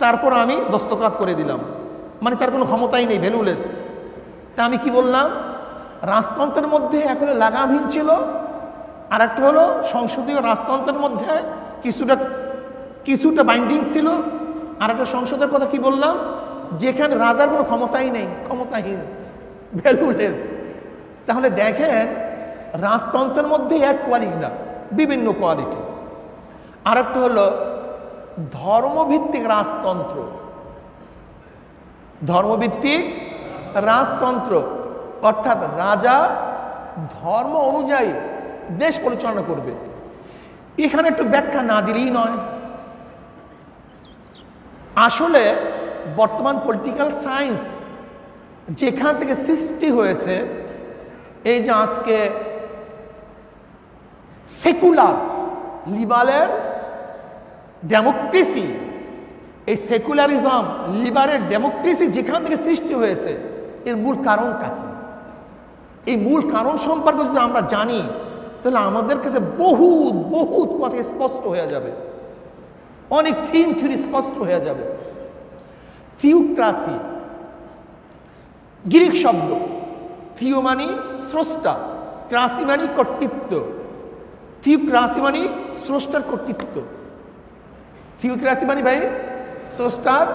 তারপর আমি দস্তখত করে দিলাম, মানে তার কোনো ক্ষমতাই নেই, ভ্যালুলেস। তা আমি কি বললাম? রাজতন্ত্রের মধ্যে এখন লাগামহীন ছিল, আর একটা হলো সংসদীয় রাজতন্ত্রের মধ্যে কিছুটা বাইন্ডিং ছিল। আর একটা সংসদের কথা কি বললাম? যেখানে রাজার কোনো ক্ষমতাই নেই, ক্ষমতাহীন, ভ্যালুলেস। তাহলে দেখেন রাজতন্ত্রের মধ্যে এক কোয়ালিটি না, বিভিন্ন কোয়ালিটি। আর একটা হলো ধর্মভিত্তিক রাজতন্ত্র। ধর্মভিত্তিক রাজতন্ত্র অর্থাৎ রাজা ধর্ম অনুযায়ী দেশ পরিচালনা করবে। এখানে একটু ব্যাখ্যা না দিলেই নয়। আসলে বর্তমান পলিটিক্যাল সায়েন্স যেখান থেকে সৃষ্টি হয়েছে, এই যে আজকে সেকুলার লিবারেল ডেমোক্রেসি, এই সেকুলারিজম লিবারেল ডেমোক্রেসি যেখান থেকে সৃষ্টি হয়েছে, এর মূল কারণটা কি? এই মূল কারণ সম্পর্কে যদি আমরা জানি, তাহলে আমাদের কাছে বহুত বহুত কথা স্পষ্ট হয়ে যাবে, অনেক থিওরি স্পষ্ট হয়ে যাবে। থিওক্রাসি গ্রিক শব্দ, থিও মানে স্রষ্টা, ক্রাসি মানে কর্তৃত্ব। থিওক্রাসি মানে স্রষ্টার কর্তৃত্ব। থিওক্রাসি মানে ভাই স্রষ্টার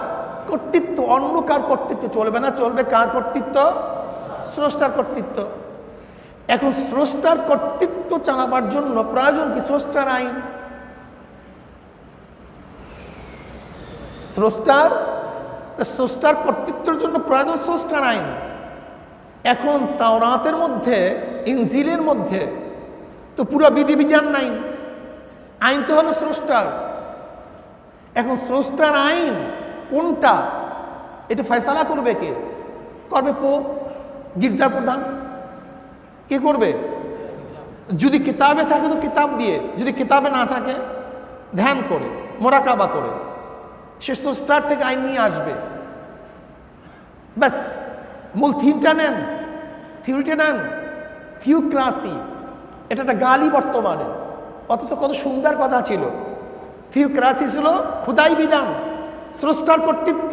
কর্তৃত্ব, অন্য কার কর্তৃত্ব চলবে না, চলবে কার কর্তৃত্ব? স্রষ্টার কর্তৃত্ব। এখন স্রষ্টার কর্তৃত্ব চালাবার জন্য প্রয়োজন কি? স্রষ্টার আইন। স্রষ্টার কর্তৃত্বের জন্য প্রয়োজন স্রষ্টার আইন। এখন তাওরাতের মধ্যে, ইনজিলের মধ্যে তো পুরো বিধিবিধান নাই, আইন তো হলো স্রষ্টার। এখন স্রষ্টার আইন কোনটা, এটা ফয়সালা করবে কে? করবে পোপ, গির্জার প্রধান। কে করবে? যদি কিতাবে থাকে তো কিতাব দিয়ে, যদি কিতাবে না থাকে ধ্যান করে, মোরাকাবা করে সে স্রষ্টার থেকে আইন নিয়ে আসবে। ব্যাস, মূল থিমটা নেন, থিওরিটা নেন। থিওক্রাসি এটা একটা গালি বর্তমানে, অথচ কত সুন্দর কথা ছিল। থিওক্রাসি ছিল খোদাই বিধান, স্রষ্টার কর্তৃত্ব।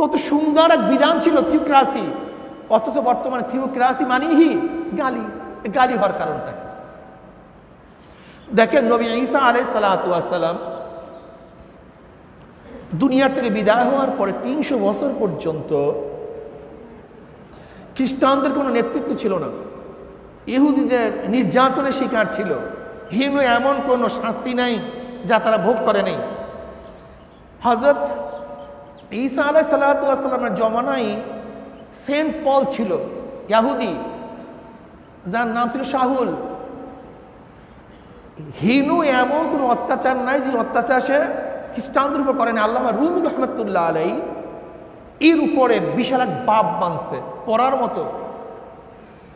কত সুন্দর এক বিধান ছিল থিওক্রাসি। অথচ বর্তমানে থিওক্রাসি মানেই গালি। গালি হওয়ার কারণটা কি? দেখেন নবী ঈসা আলাইহিস সালাতু ওয়াস সালাম দুনিয়ার থেকে বিদায় হওয়ার পরে 300 বছর পর্যন্ত খ্রিস্টানদের কোনো নেতৃত্ব ছিল না। ইহুদিদের নির্যাতনের শিকার ছিল। হীন এমন কোনো শাস্তি নাই যা তারা ভোগ করে নেই। হযরত ঈসা আলাইহিস সালাতু ওয়াস সালামের জমানায় সেন্ট পল ছিল ইহুদি, যার নাম ছিল শাহুল। হিনু এমন কোনো অত্যাচার নাই যে অত্যাচার সে খ্রিস্টানদের উপর করেনি। আল্লামা রুমি রহমতুল্লাহ আলাই এর উপরে বিশাল এক বাপ বানছে পড়ার মতো,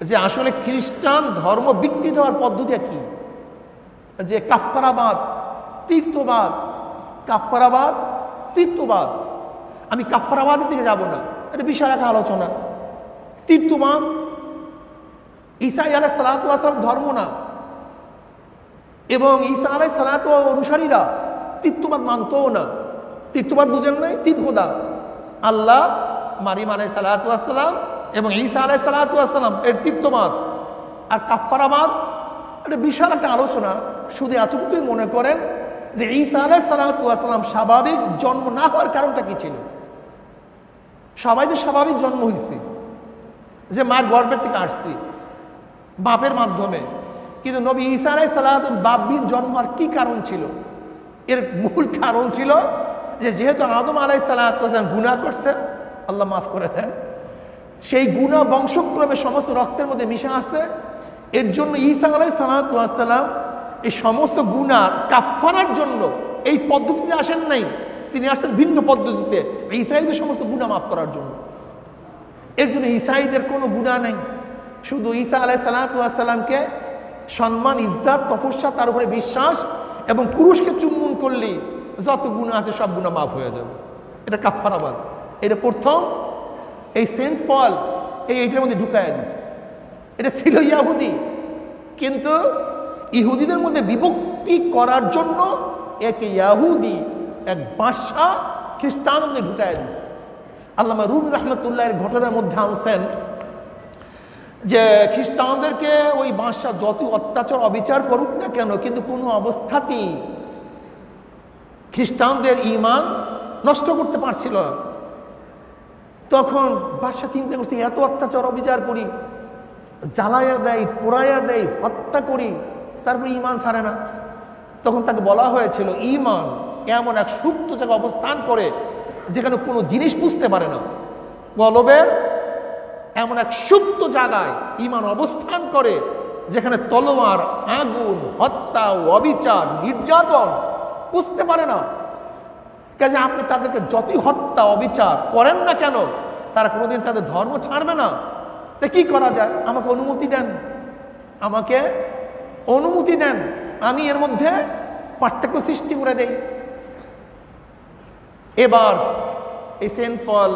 যে আসলে খ্রিস্টান ধর্ম বিকৃত হওয়ার পদ্ধতি কি, যে কাফফারাবাদ, তীর্থবাদ, কাফফারাবাদ, তীর্থবাদ। আমি কাফফারাবাদের দিকে যাব না, এটা বিশাল এক আলোচনা। তীর্থবাদ ঈসা আলাইহিস সালাতু ওয়াস সালাম ধর্ম না, এবং ঈসা আলাইহিস সালাতু অনুসারীরা তীর্থবাদ মানতও না। তীর্থবাদ বুঝেন নাই? তিন খোদা, আল্লাহ, মারিম আলাইহিস সালাতু ওয়াস সালাম এবং ঈসা আলাইহিস সালাতু ওয়াস সালাম, এর তীর্থবাদ। আর কাফফারাবাদ এটা বিশাল একটা আলোচনা। শুধু এতটুকুই মনে করেন যে ঈসা আলাইহিস সালাতু ওয়াস সালাম স্বাভাবিক জন্ম না হওয়ার কারণটা কি ছিল? সবাই তো স্বাভাবিক জন্ম হয়েছে, যে মার গর্ভের থেকে আসছি বাপের মাধ্যমে, কিন্তু নবী ঈসা আলাইহিস সালাতু বাপবিহীন জন্ম হওয়ার কি কারণ ছিল? এর মূল কারণ ছিল যে যেহেতু আদম আলাইহিস সালাতু ওয়াস সালাম গুনাহ করছে, আল্লাহ মাফ করে দেন, সেই গুনাহ বংশক্রমে সমস্ত রক্তের মধ্যে মিশে আছে। এর জন্য ঈসা আলাইহিস সালাতু ওয়াস সালাম এই সমস্ত গুনাহ কাফফারার জন্য এই পদ্ধতিতে আসেন নাই, তিনি আসছেন ভিন্ন পদ্ধতিতে, ঈসাইদের সমস্ত গুনাহ মাফ করার জন্য। এর জন্য ঈসাইদের কোনো গুনাহ নাই, শুধু ঈসা আলাইহিস সালাতু ওয়াস সালামকে সম্মান, ইজ্জত, তপস্যা, তার উপরে বিশ্বাস এবং পুরুষকে চুম্বন করলেই যত গুনাহ আছে সব গুনাহ মাফ হয়ে যাবে। এটা কাফফারাবাদ। এটা প্রথম এই সেন্ট পল এইটার মধ্যে ঢুকায় দিস। এটা ছিল ইহুদি, কিন্তু ইহুদিদের মধ্যে বিভক্তি করার জন্য এক ইহুদি, এক বাদশা খ্রিস্টানের মধ্যে ঢুকায় দিস। আল্লামা রুমি রহমতুল্লাহের ঘটনার মধ্যে আনছেন যে খ্রিস্টানদেরকে ওই বাদশা যত অত্যাচার অবিচার করুক না কেন, কিন্তু কোনো অবস্থাতেই খ্রিস্টানদের ঈমান নষ্ট করতে পারছিল না। তখন বাদশা চিন্তা করছে, এত অত্যাচার অবিচার করি, জ্বালাইয়া দেয়, পোড়াইয়া দেয়, হত্যা করি, তারপর ঈমান ছাড়ে না। তখন তাকে বলা হয়েছিল ঈমান এমন এক সুপ্ত জায়গায় অবস্থান করে যেখানে কোনো জিনিস বুঝতে পারে না। কলবের এমন এক সুপ্ত জায়গায় ঈমান অবস্থান করে যেখানে তলোয়ার, আগুন, হত্যা, অবিচার, নির্যাতন বুঝতে পারে না। কাজে আপনি তাদেরকে যতই হত্যা অবিচার করেন না কেন, তারা কোনোদিন তাদের ধর্ম ছাড়বে না। তা কি করা যায়? আমাকে অনুমতি দেন, আমাকে অনুমতি দেন, আমি এর মধ্যে পার্থক্য সৃষ্টি করে দেই। এবার এই সেন্ট পল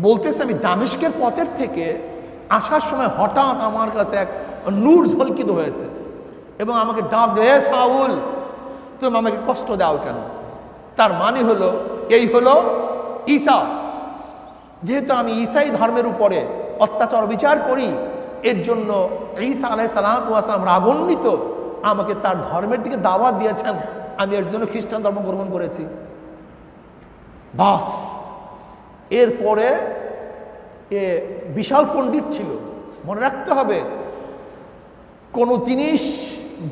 বলতেছে, আমি দামেস্কের পথের থেকে আসার সময় হঠাৎ আমার কাছে এক নূর ঝলকিত হয়েছে এবং আমাকে ডাক দে, সাউল তুমি আমাকে কষ্ট দাও কেন? তার মানে হলো, এই হলো ঈসা। যেহেতু আমি ঈসাই ধর্মের উপরে অত্যাচার বিচার করি, এর জন্য ঈসা আলাইহিস সালাতু ওয়াস সালাম রাগান্বিত, আমাকে তার ধর্মের দিকে দাওয়াত দিয়েছেন, আমি এর জন্য খ্রিস্টান ধর্ম গ্রহণ করেছি। বাস এরপরে এ বিশাল পণ্ডিত ছিল। মনে রাখতে হবে, কোনো জিনিস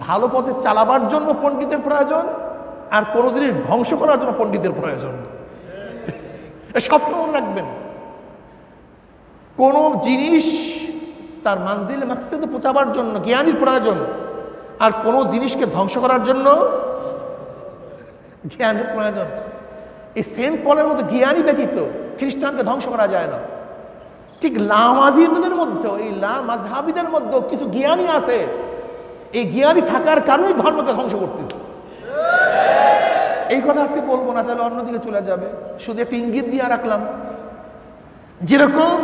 ভালো পথে চালাবার জন্য পণ্ডিতের প্রয়োজন, আর কোনো জিনিস ধ্বংস করার জন্য পণ্ডিতের প্রয়োজন। সবসময় মনে রাখবেন, কোনো জিনিস তার মানজিলে মাকসাদে পৌঁছাবার জন্য জ্ঞানীর প্রয়োজন, আর কোনো জিনিসকে ধ্বংস করার জন্য জ্ঞানের প্রয়োজন। এই সেন্ট পলের মতো জ্ঞানী ব্যতীত খ্রিস্টানকে ধ্বংস করা যায় না। ঠিক লামাজিদের মধ্যে, এই লামাজহাবিদের মধ্যে কিছু জ্ঞানী আছে, এই জ্ঞানী থাকার কারণেই ধর্মকে ধ্বংস করতেছে। এই কথা আজকে বলবো না, তাহলে অন্যদিকে চলে যাবে। শুধু একটু ইঙ্গিত দিয়ে রাখলাম, যেরকম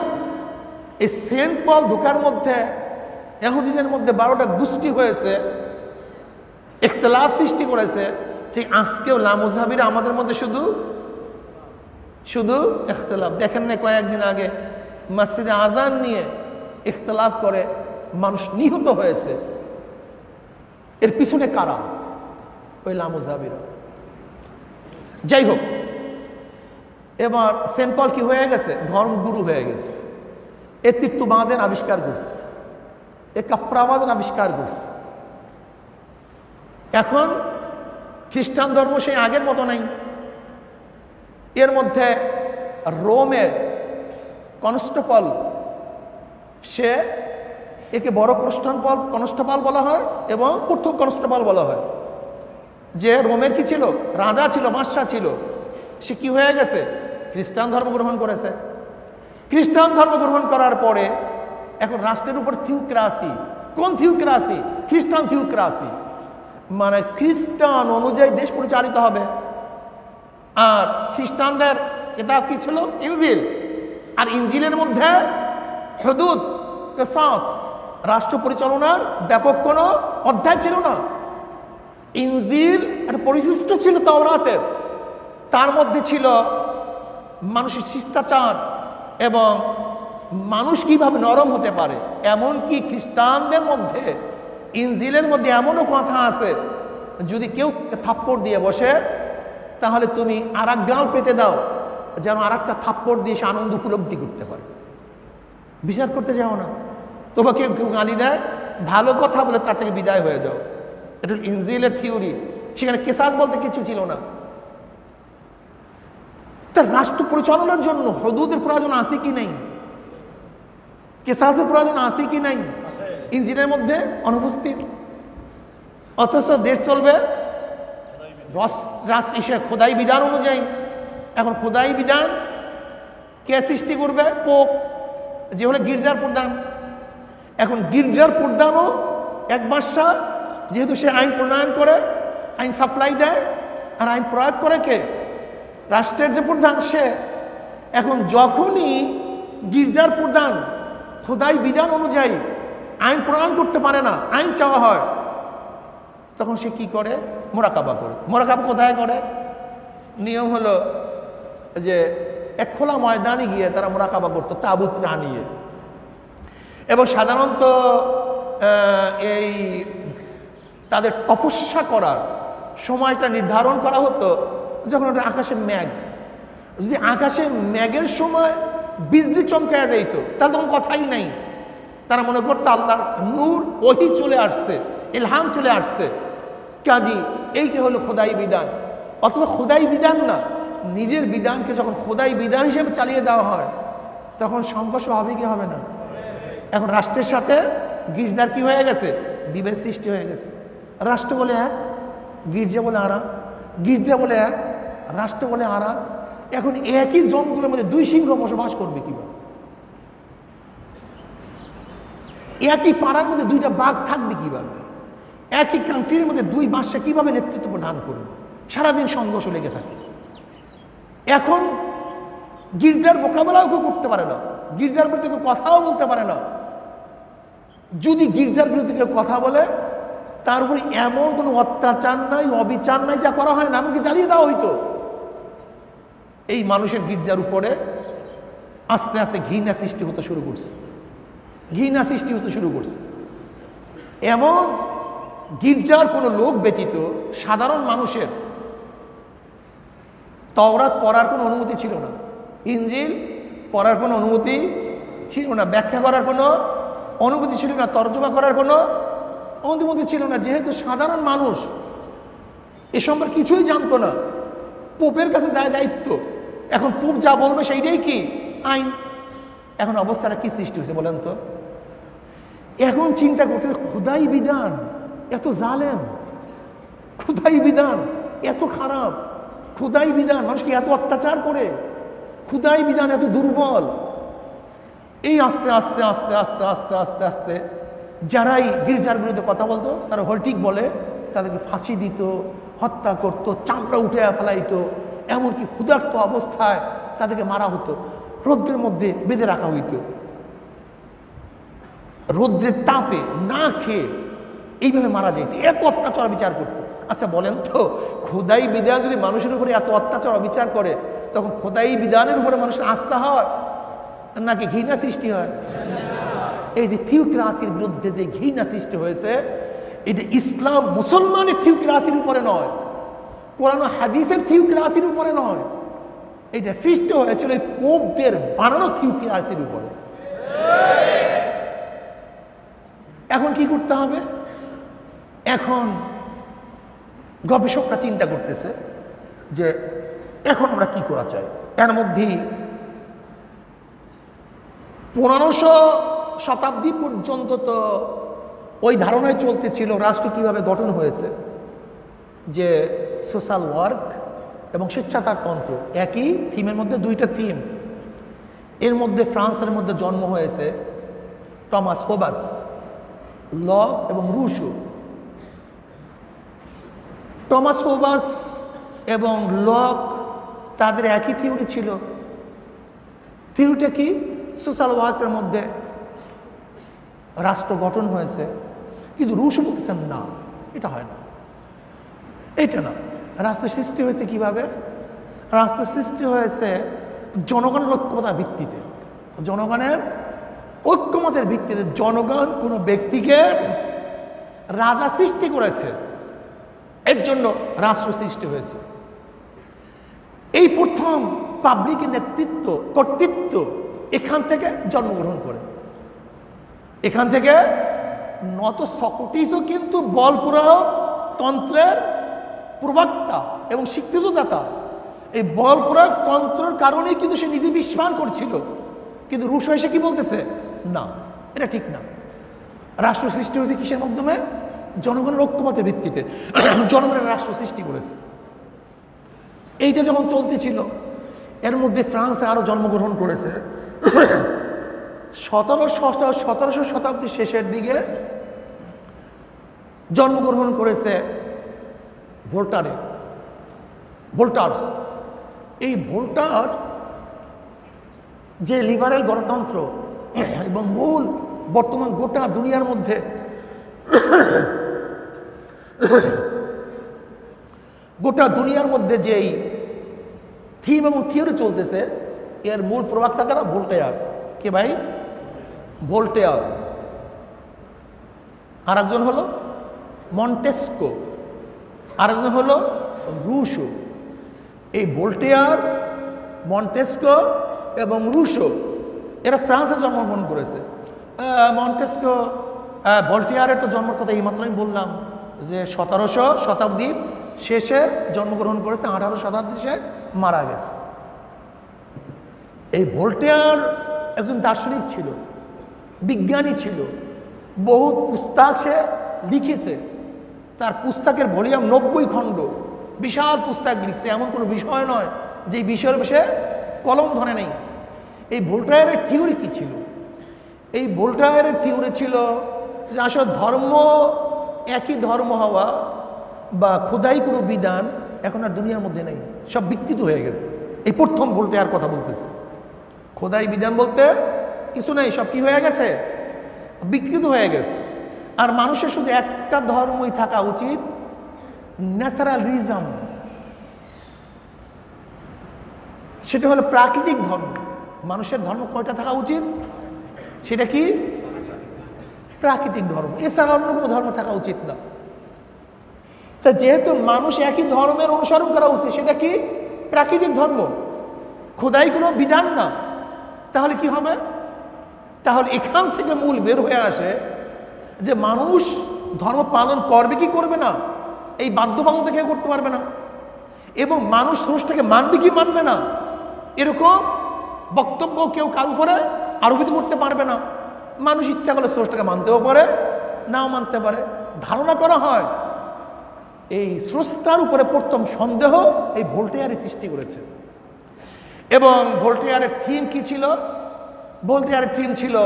এই সেন্ট পল ঢোকার মধ্যে ইহুদিদের মধ্যে 12টা গোষ্ঠী হয়েছে, ইখতিলাফ সৃষ্টি করেছে, ঠিক আজকেও লামুজাহাবিরা আমাদের মধ্যে শুধু শুধু ইখতিলাফ। দেখেন না কয়েকদিন আগে মসজিদে আজান নিয়ে ইখতিলাফ করে মানুষ নিহত হয়েছে, এর পিছনে কারা? ওই লামুজাহাবিরা। যাই হোক, এবার সেন্ট পল কি হয়ে গেছে? ধর্মগুরু হয়ে গেছে। এ তৃপ্তবাদের আবিষ্কার করছে, এ কাফরাবাদের আবিষ্কার করছে। এখন খ্রিস্টান ধর্ম সেই আগের মতো নাই। এর মধ্যে রোমের কনস্টেবল, সে একে বড় কনস্টেবল বলা হয় এবং প্রথম কনস্টেবল বলা হয়। যে রোমের কি ছিল? রাজা ছিল, বাদশাহ ছিল। সে কি হয়ে গেছে? খ্রিস্টান ধর্ম গ্রহণ করেছে। খ্রিস্টান ধর্ম গ্রহণ করার পরে এখন রাষ্ট্রের উপর থিওক্রাসি। কোন থিওক্রাসি? খ্রিস্টান থিওক্রাসি। মানে খ্রিস্টান অনুযায়ী দেশ পরিচালিত হবে। আর খ্রিস্টানদের কিতাব কি ছিল? ইনজিল। আর ইনজিলের মধ্যে হুদুদ, কিসাস, রাষ্ট্র পরিচালনার ব্যাপক কোনো অধ্যায় ছিল না। ইনজিল একটা পরিশিষ্ট ছিল তাওরাতের, তার মধ্যে ছিল মানুষের শিষ্টাচার এবং মানুষ কিভাবে নরম হতে পারে। এমনকি খ্রিস্টানদের মধ্যে ইনজিলের মধ্যে এমনও কথা আছে, যদি কেউ থাপ্পড় দিয়ে বসে তাহলে তুমি আর এক গাল পেতে দাও, যেন আর একটা থাপ্পড় দিয়ে সে আনন্দ উপলব্ধি করতে পারে। বিচার করতে যাও না, তোমাকে কেউ গালি দেয়, ভালো কথা বলে তার থেকে বিদায় হয়ে যাও। এটা ইনজিলের থিওরি। সেখানে কেসাস বলতে কিছু ছিল না। তার রাষ্ট্র পরিচালনার জন্য হুদুদের প্রয়োজন আছে কি নাই? কেসাসের প্রয়োজন আছে কি নাই? ইনজিলের মধ্যে অনুপস্থিত। অথচ দেশ চলবে খোদাই বিধান অনুযায়ী। এখন খোদাই বিধান কে সৃষ্টি করবে? পোপ, যে হলো গির্জার প্রধান। এখন গির্জার প্রধানও এক বাদশাহ, যেহেতু সে আইন প্রণয়ন করে, আইন সাপ্লাই দেয়, আর আইন প্রয়োগ করে কে? রাষ্ট্রের যে প্রধান সে। এখন যখনই গির্জার প্রধান খোদাই বিধান অনুযায়ী আইন প্রণয়ন করতে পারে না, আইন চাওয়া হয়, তখন সে কি করে? মোরাকাবা করে। মোরাকাবা কোথায় করে? নিয়ম হলো যে এক খোলা ময়দানে গিয়ে তারা মোরাকাবা করতো তাবুত আনিয়ে। এবং সাধারণত এই তাদের তপস্যা করার সময়টা নির্ধারণ করা হতো যখন ওটা আকাশে মেঘ। যদি আকাশে মেঘের সময় বিজলি চমকায়া যাইতো তাহলে তখন কথাই নাই। তারা মনে করতো আল্লাহর নূর, ওহী চলে আসছে, ইলহাম চলে আসছে। কাজী এইটা হলো খোদাই বিধান। অথচ খোদাই বিধান না, নিজের বিধানকে যখন খোদাই বিধান হিসেবে চালিয়ে দেওয়া হয় তখন সংঘর্ষ হবে কি হবে না? এখন রাষ্ট্রের সাথে গির্জার কি হয়ে গেছে? বিভেদ সৃষ্টি হয়ে গেছে। রাষ্ট্র বলে এক, গির্জা বলে আরা, গির্জা বলে এক, রাষ্ট্র বলে আরা। এখন একই জঙ্গলের মধ্যে দুই সিংহ বসবাস করবে কিভাবে? একই পাড়ার মধ্যে দুইটা বাঘ থাকবে কিভাবে? একই কান্ট্রির মধ্যে দুই বাদশা কিভাবে নেতৃত্ব প্রদান করবে? সারাদিন সংঘর্ষ লেগে থাকে। এখন গির্জার মোকাবেলাও কেউ করতে পারে না, গির্জার বিরুদ্ধে কেউ কথাও বলতে পারে না। যদি গির্জার বিরুদ্ধে কেউ কথা বলে তার উপরে এমন কোনো অত্যাচার নাই, অবিচার নাই যা করা হয় না, এমনকি জ্বালিয়ে দেওয়া হইতো। এই মানুষের গির্জার উপরে আস্তে আস্তে ঘৃণা সৃষ্টি হতে শুরু করছে, ঘৃণা সৃষ্টি হতে শুরু করছে। এমন গির্জার কোনো লোক ব্যতীত সাধারণ মানুষের তাওরাত পড়ার কোনো অনুমতি ছিল না, ইনজিল পড়ার কোনো অনুমতি ছিল না, ব্যাখ্যা করার কোনো অনুমতি ছিল না, তর্জমা করার কোনো অনুমতি ছিল না। যেহেতু সাধারণ মানুষ এ সম্পর্কে কিছুই জানতো না, পোপের কাছে দেয় দায়িত্ব। এখন পোপ যা বলবে সেইটাই কি আইন। এখন অবস্থাটা কি সৃষ্টি হয়েছে বলেন তো? এখন চিন্তা করতে খোদাই বিধান এত জালেম, খোদাই বিধান এত খারাপ, খোদাই বিধান মানুষকে এত অত্যাচার করে, খোদাই বিধান এত দুর্বল। এই আস্তে আস্তে আস্তে আস্তে আস্তে আস্তে আস্তে যারাই গির্জার বিরুদ্ধে কথা বলতো তারা হলটিক বলে তাদেরকে ফাঁসি দিত, হত্যা করত, চামড়া উঠে ফেলাইতো, এমনকি ক্ষুধার্ত অবস্থায় তাদেরকে মারা হতো, রৌদ্রের মধ্যে বেঁধে রাখা হইত, রৌদ্রের তাপে না খেয়ে এইভাবে মারা যেত, এত অত্যাচার বিচার করতো। আচ্ছা বলেন তো, খোদাই বিধান যদি মানুষের উপরে এত অত্যাচার অবিচার করে, তখন খোদাই বিধানের উপরে মানুষের আস্থা হয় নাকি ঘৃণা সৃষ্টি হয়? এই যে থিওক্রাসির বিরুদ্ধে যে ঘৃণা সৃষ্টি হয়েছে, এটা ইসলাম মুসলমানের থিওক্রাসির উপরে নয়, কোরআন হাদিসের থিওক্রাসির উপরে নয়, এটা সৃষ্টি হয়েছিল এই পোপদের বানানো থিওক্রাসির উপরে। এখন কি করতে হবে? এখন গবেষকরা চিন্তা করতেছে যে এখন আমরা কি করা চাই। এর মধ্যেই 1500 শতাব্দী পর্যন্ত তো ওই ধারণায় চলতেছিল রাষ্ট্র কিভাবে গঠন হয়েছে, যে সোশ্যাল ওয়ার্ক এবং স্বেচ্ছাচারতন্ত্র, একই থিমের মধ্যে দুইটা থিম। এর মধ্যে ফ্রান্সের মধ্যে জন্ম হয়েছে টমাস হোবাস, লক এবং রুশো। টমাস হোবাস এবং লক তাদের একই থিওরি ছিল। থিওরিটা কি? সোশ্যাল ওয়ার্কের মধ্যে রাষ্ট্র গঠন হয়েছে, কিন্তু রুশো বলতেছেন না, এটা হয় না, এটা না। রাষ্ট্র সৃষ্টি হয়েছে কিভাবে? রাষ্ট্র সৃষ্টি হয়েছে জনগণের ঐক্যমতার ভিত্তিতে। জনগণের ঐক্যমতের ভিত্তিতে জনগণ কোনো ব্যক্তিকে রাজা সৃষ্টি করেছে, এর জন্য রাষ্ট্র সৃষ্টি হয়েছে। এই প্রথম পাবলিকের নেতৃত্ব, কর্তৃত্ব এখান থেকে জন্মগ্রহণ করে। এখান থেকে নত সক্রেটিসও কিন্তু বল প্রয়োগ তন্ত্রের প্রবক্তা এবং স্বীকৃতদাতা। এই বল প্রয়োগ তন্ত্রের কারণেই কিন্তু সে নিজে বিশ্বাস করছিল, কিন্তু রুশো এসে কি বলতেছে? না, এটা ঠিক না। রাষ্ট্র সৃষ্টি হয়েছে কিসের মাধ্যমে? জনগণের ঐক্যমতের ভিত্তিতে জনগণের রাষ্ট্র সৃষ্টি করেছে। এইটা যখন চলতেছিল, এর মধ্যে ফ্রান্সে আরো জন্মগ্রহণ করেছে 1700 শতাব্দীর শেষের দিকে জন্মগ্রহণ করেছে ভোল্টার্স। এই ভোল্টার্স যে লিবারেল গণতন্ত্র এবং মূল বর্তমান গোটা দুনিয়ার মধ্যে যেই থিম এবং থিওরি চলতেছে, এর মূল প্রবক্তা কারা? ভোল্টেয়ার। কে ভাই? ভোল্টেয়ার। আর একজন হলো মন্টেস্কো, আর একজন হলো রুশো। এই ভোল্টেয়ার, মন্টেস্কো এবং রুশো এরা ফ্রান্সে জন্মগ্রহণ করেছে। মন্টেস্কো, ভোল্টেয়ারের তো জন্মের কথা এইমাত্র আমি বললাম যে 1700 শতাব্দীর শেষে জন্মগ্রহণ করেছে, 18 শতাব্দী সে মারা গেছে। এই ভোল্টেয়ার একজন দার্শনিক ছিল, বিজ্ঞানী ছিল, বহু পুস্তক সে লিখেছে। তার পুস্তকের ভলিউম 90 খণ্ড, বিশাল পুস্তক লিখছে। এমন কোনো বিষয় নয় যে বিষয়ের বিষয়ে কলম ধরে নেই। এই ভোল্টেয়ারের থিওরি কি ছিল? এই ভোল্টেয়ারের থিওরি ছিল যে আসলে ধর্ম, একই ধর্ম হওয়া বা খোদাই কোনো বিধান এখন আর দুনিয়ার মধ্যে নেই, সব বিকৃত হয়ে গেছে। এই প্রথম ভোল্টেয়ার কথা বলতেছে। খোদাই বিধান বলতে কিছু নেই, সব কি হয়ে গেছে? বিকৃত হয়ে গেছে। আর মানুষের শুধু একটা ধর্মই থাকা উচিত, ন্যাচারালিজম, সেটা হলো প্রাকৃতিক ধর্ম। মানুষের ধর্ম কয়টা থাকা উচিত? সেটা কি? প্রাকৃতিক ধর্ম, এছাড়া অন্য কোনো ধর্ম থাকা উচিত না। তা যেহেতু মানুষ একই ধর্মের অনুসরণ করা উচিত, সেটা কি? প্রাকৃতিক ধর্ম, খোদাই কোনো বিধান না। তাহলে কি হবে? তাহলে এখান থেকে মূল বের হয়ে আসে যে মানুষ ধর্ম পালন করবে কি করবে না, এই বাধ্যবাধকতা কেউ করতে পারবে না। এবং মানুষ স্রষ্টাকে মানবে কি মানবে না, এরকম বক্তব্য কেউ কার উপরে আরোপিত করতে পারবে না। মানুষ ইচ্ছা করলে স্রষ্টাকে মানতেও পারে, নাও মানতে পারে। ধারণা করা হয় এই স্রষ্টার উপরে প্রথম সন্দেহ এই ভোল্টেয়ারই সৃষ্টি করেছে। এবং ভোল্টেয়ারের থিম কি ছিল? ভোল্টেয়ারের থিম ছিল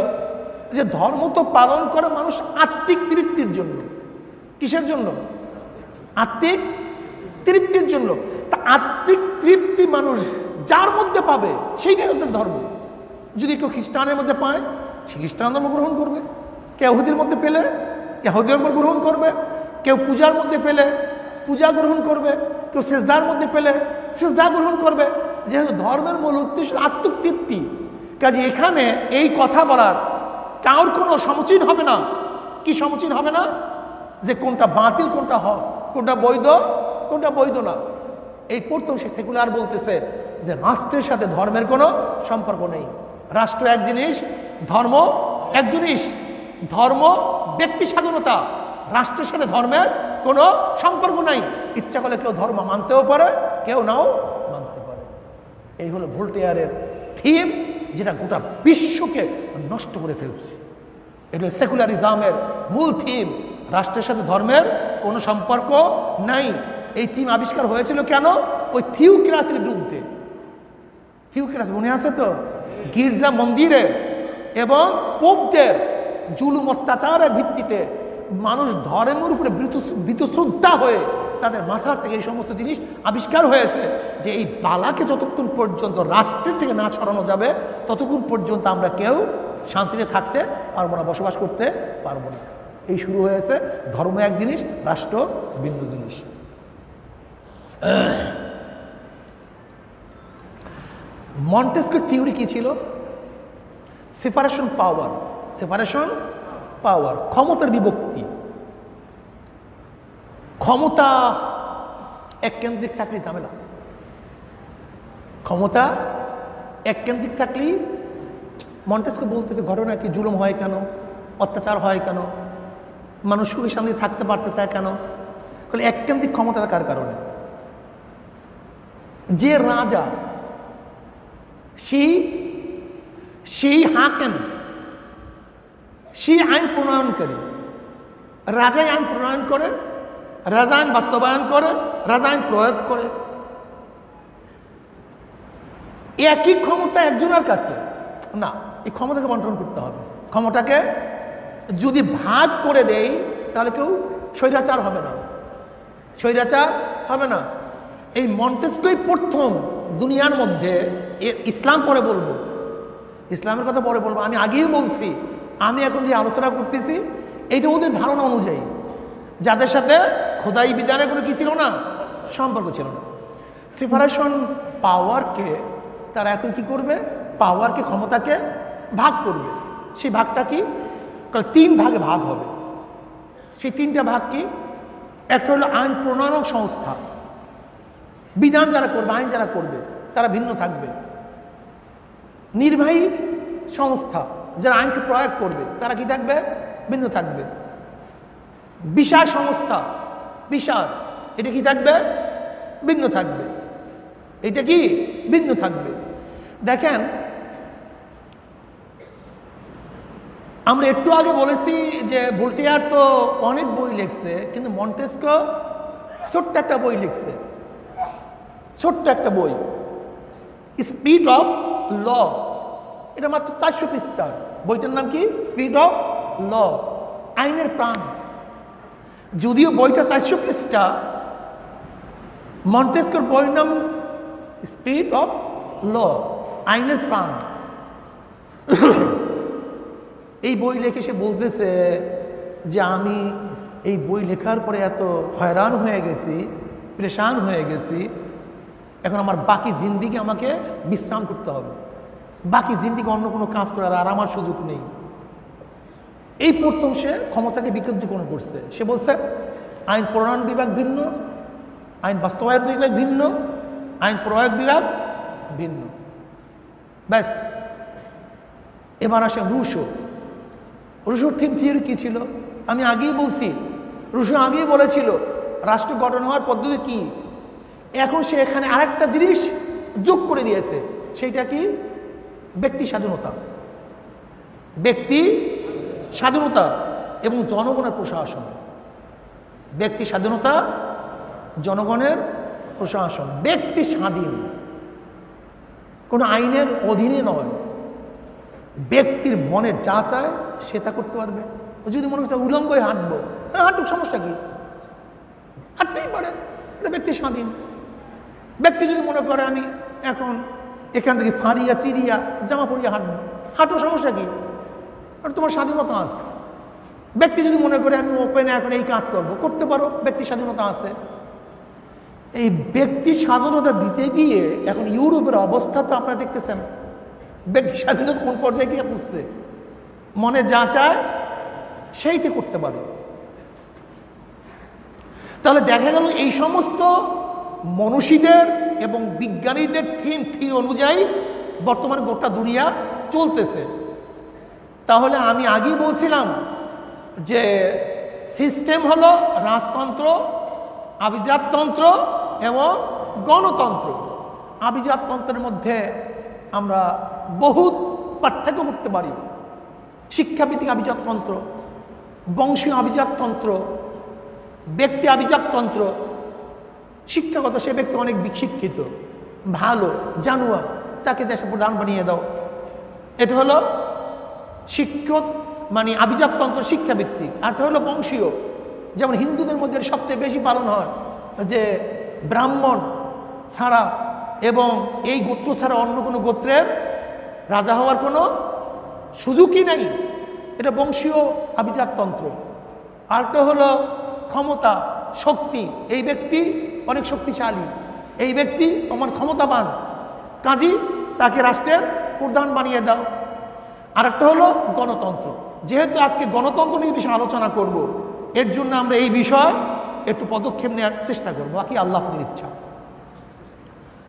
যে ধর্ম তো পালন করে মানুষ আত্মিক তৃপ্তির জন্য। কিসের জন্য? আত্মিক তৃপ্তির জন্য। তা আত্মিক তৃপ্তি মানুষ যার মধ্যে পাবে সেইটাই ওদের ধর্ম। যদি কেউ খ্রিস্টানের মধ্যে পায়, সে খ্রিস্টান ধর্ম গ্রহণ করবে। কেউ ইহুদির মধ্যে পেলে ইহুদির উপর গ্রহণ করবে, কেউ পূজার মধ্যে পেলে পূজা গ্রহণ করবে, কেউ সেজদার মধ্যে পেলে সেজদা গ্রহণ করবে। যেহেতু ধর্মের মূল উদ্দেশ্য আত্মতৃপ্তি, কাজে এখানে এই কথা বলার কারোর কোনো সমীচীন হবে না। কি সমীচীন হবে না? যে কোনটা বাতিল, কোনটা হক, কোনটা বৈধ, কোনটা বৈধ না। এই প্রথম সে সেকুলার বলতেছে যে রাষ্ট্রের সাথে ধর্মের কোনো সম্পর্ক নেই। রাষ্ট্র এক জিনিস, ধর্ম এক জিনিস। ধর্ম ব্যক্তি স্বাধীনতা, রাষ্ট্রের সাথে ধর্মের কোনো সম্পর্ক নাই। ইচ্ছা করলে কেউ ধর্ম মানতেও পারে, কেউ নাও মানতে পারে। এই হলো ভোল্টেয়ারের থিম, যেটা গোটা বিশ্বকে নষ্ট করে ফেলছে। এটা সেকুলারিজমের মূল থিম, রাষ্ট্রের সাথে ধর্মের কোনো সম্পর্ক নাই। এই থিম আবিষ্কার হয়েছিল কেন? ওই থিওক্রাসির বিরুদ্ধে। থিওক্রাসি মনে আছে তো? গির্জা মন্দিরে এবং পোপদের জুলুম অত্যাচারের ভিত্তিতে মানুষ ধর্মের উপরে বীতশ্রদ্ধা হয়ে তাদের মাথার থেকে এই সমস্ত জিনিস আবিষ্কার হয়েছে যে এই বালাকে যতক্ষণ পর্যন্ত রাষ্ট্রের থেকে না ছড়ানো যাবে ততক্ষণ পর্যন্ত আমরা কেউ শান্তিতে থাকতে পারবো না, বসবাস করতে পারবো না। এই শুরু হয়েছে ধর্ম এক জিনিস, রাষ্ট্র ভিন্ন জিনিস। মন্টেস্কিউর থিওরি কি ছিল? সেপারেশন পাওয়ার। সেপারেশন পাওয়ার, ক্ষমতার বিভক্তি। ক্ষমতা এককেন্দ্রিক থাকলে ঝামেলা। ক্ষমতা এককেন্দ্রিক থাকলেই, মন্টেস্কিউ বলতেছে ঘটনা কি, জুলুম হয় কেন, অত্যাচার হয় কেন, মানুষ সুখে শান্তি থাকতে পারতেছে কেন? এককেন্দ্রিক ক্ষমতা কার কারণে? যে রাজা, সেই হাকেম, সেই আইন প্রণয়নকারী। রাজাই আইন প্রণয়ন করে, রাজা আইন বাস্তবায়ন করে, রাজা আইন প্রয়োগ করে। একই ক্ষমতা একজনের কাছে না, এই ক্ষমতাকে বন্টন করতে হবে। ক্ষমতাকে যদি ভাগ করে দেই তাহলে কেউ স্বৈরাচার হবে না, স্বৈরাচার হবে না। এই মন্টেস্কিউই প্রথম দুনিয়ার মধ্যে, ইসলাম পরে বলবো, ইসলামের কথা পরে বলবো, আমি আগেই বলছি, আমি এখন যে আলোচনা করতেছি এইটা ওদের ধারণা অনুযায়ী, যাদের সাথে খোদাই বিধানের কোনো কি ছিল না, সম্পর্ক ছিল না। সেপারেশন পাওয়ারকে তারা এখন কি করবে? পাওয়ারকে, ক্ষমতাকে ভাগ করবে। সেই ভাগটা কি? কারণ 3 ভাগে ভাগ হবে। সেই 3টা ভাগ কি? একটা হলো আইন প্রণয়ন সংস্থা, বিধান যারা করবে, আইন যারা করবে তারা ভিন্ন থাকবে। নির্বাহী সংস্থা, যারা আইনকে প্রয়োগ করবে তারা কি থাকবে? ভিন্ন থাকবে। বিচার সংস্থা, বিচার, এটা কি থাকবে? ভিন্ন থাকবে। এটা কি? ভিন্ন থাকবে। দেখেন, আমরা একটু আগে বলেছি যে ভোল্টেয়ার তো অনেক বই লিখছে, কিন্তু মন্টেস্কিউ ছোট্ট একটা বই লিখছে, ছোট্ট একটা বই, স্পিরিট অফ ল। এটা মাত্র 400 পৃষ্ঠা। বইটার নাম কি? স্পিরিট অফ ল, আইনের প্রাণ। যদিও বইটা 400 পৃষ্ঠা, মন্টেস্কিউর বইয়ের নাম স্পিরিট অফ ল, আইনের প্রাণ। এই বই লিখে সে বলতেছে যে আমি এই বই লেখার পরে এত হয়রান হয়ে গেছি, পরেশান হয়ে গেছি, এখন আমার বাকি জিন্দিগি আমাকে বিশ্রাম করতে হবে, বাকি জিন্দিগি অন্য কোনো কাজ করার আর আমার সুযোগ নেই। এই প্রথম সে ক্ষমতাকে বিকেন্দ্রীকরণ করছে। সে বলছে আইন প্রণয়ন বিভাগ ভিন্ন, আইন বাস্তবায়ন বিভাগ ভিন্ন, আইন প্রয়োগ বিভাগ ভিন্ন। ব্যাস। এবার আসে রুশো। রুশোর থিওরি কি ছিল? আমি আগেই বলছি, রুশো আগেই বলেছিল রাষ্ট্র গঠন হওয়ার পদ্ধতি কি। এখন সে এখানে আরেকটা জিনিস যোগ করে দিয়েছে, সেইটা কি? ব্যক্তি স্বাধীনতা। ব্যক্তি স্বাধীনতা এবং জনগণের প্রশাসন। ব্যক্তি স্বাধীনতা, জনগণের প্রশাসন। ব্যক্তি স্বাধীন, কোনো আইনের অধীনে নয়। ব্যক্তির মনে যা চায় সে তা করতে পারবে। যদি মনে করছে উলঙ্গ হয়ে হাঁটবো, হ্যাঁ হাঁটুক, সমস্যা কি? হাঁটতেই পারে, এটা ব্যক্তি স্বাধীন। ব্যক্তি যদি মনে করে আমি এখন এখান থেকে ফাড়িয়া চিরিয়া জামা পরিয়া হাঁটবো, হাঁটো, সমস্যা কি? আর তোমার স্বাধীনতা আছে। ব্যক্তি যদি মনে করে আমি ওপেনে এখন এই কাজ করব, করতে পারো, ব্যক্তি স্বাধীনতা আছে। এই ব্যক্তি স্বাধীনতা দিতে গিয়ে এখন ইউরোপের অবস্থা তো আপনারা দেখতেছেন, ব্যক্তি স্বাধীনতা কোন পর্যায়ে গিয়ে পড়ছে। মনে যা চায় সেইটি করতে পারে। তাহলে দেখা গেল এই সমস্ত মনীষীদের এবং বিজ্ঞানীদের থিম অনুযায়ী বর্তমানে গোটা দুনিয়া চলতেছে। তাহলে আমি আগেই বলছিলাম যে সিস্টেম হলো রাজতন্ত্র, আভিজাততন্ত্র এবং গণতন্ত্র। আভিজাততন্ত্রের মধ্যে আমরা বহুত পার্থক্য করতে পারি। শিক্ষাভিত্তিক আভিজাততন্ত্র, বংশীয় আভিজাততন্ত্র, ব্যক্তি আভিজাততন্ত্র। শিক্ষাগত, সে ব্যক্তি অনেক শিক্ষিত, ভালো, জানুয়া, তাকে দেশে প্রধান বানিয়ে দাও। এটা হলো শিক্ষক মানে আভিজাততন্ত্র, শিক্ষাভিত্তিক। আরটা হলো বংশীয়, যেমন হিন্দুদের মধ্যে সবচেয়ে বেশি পালন হয় যে ব্রাহ্মণ ছাড়া এবং এই গোত্র ছাড়া অন্য কোনো গোত্রের রাজা হওয়ার কোনো সুযোগই নাই। এটা বংশীয় আভিজাততন্ত্র। আরটা হলো ক্ষমতা, শক্তি, এই ব্যক্তি অনেক শক্তিশালী, এই ব্যক্তি আমার ক্ষমতাবান, কাজী তাকে রাষ্ট্রের প্রধান বানিয়ে দাও। আর একটা হলো গণতন্ত্র। যেহেতু আজকে গণতন্ত্র নিয়ে বিষয়ে আলোচনা করব, এর জন্য আমরা এই বিষয়ে একটু পদক্ষেপ নেওয়ার চেষ্টা করবো, বাকি আল্লাহর ইচ্ছা।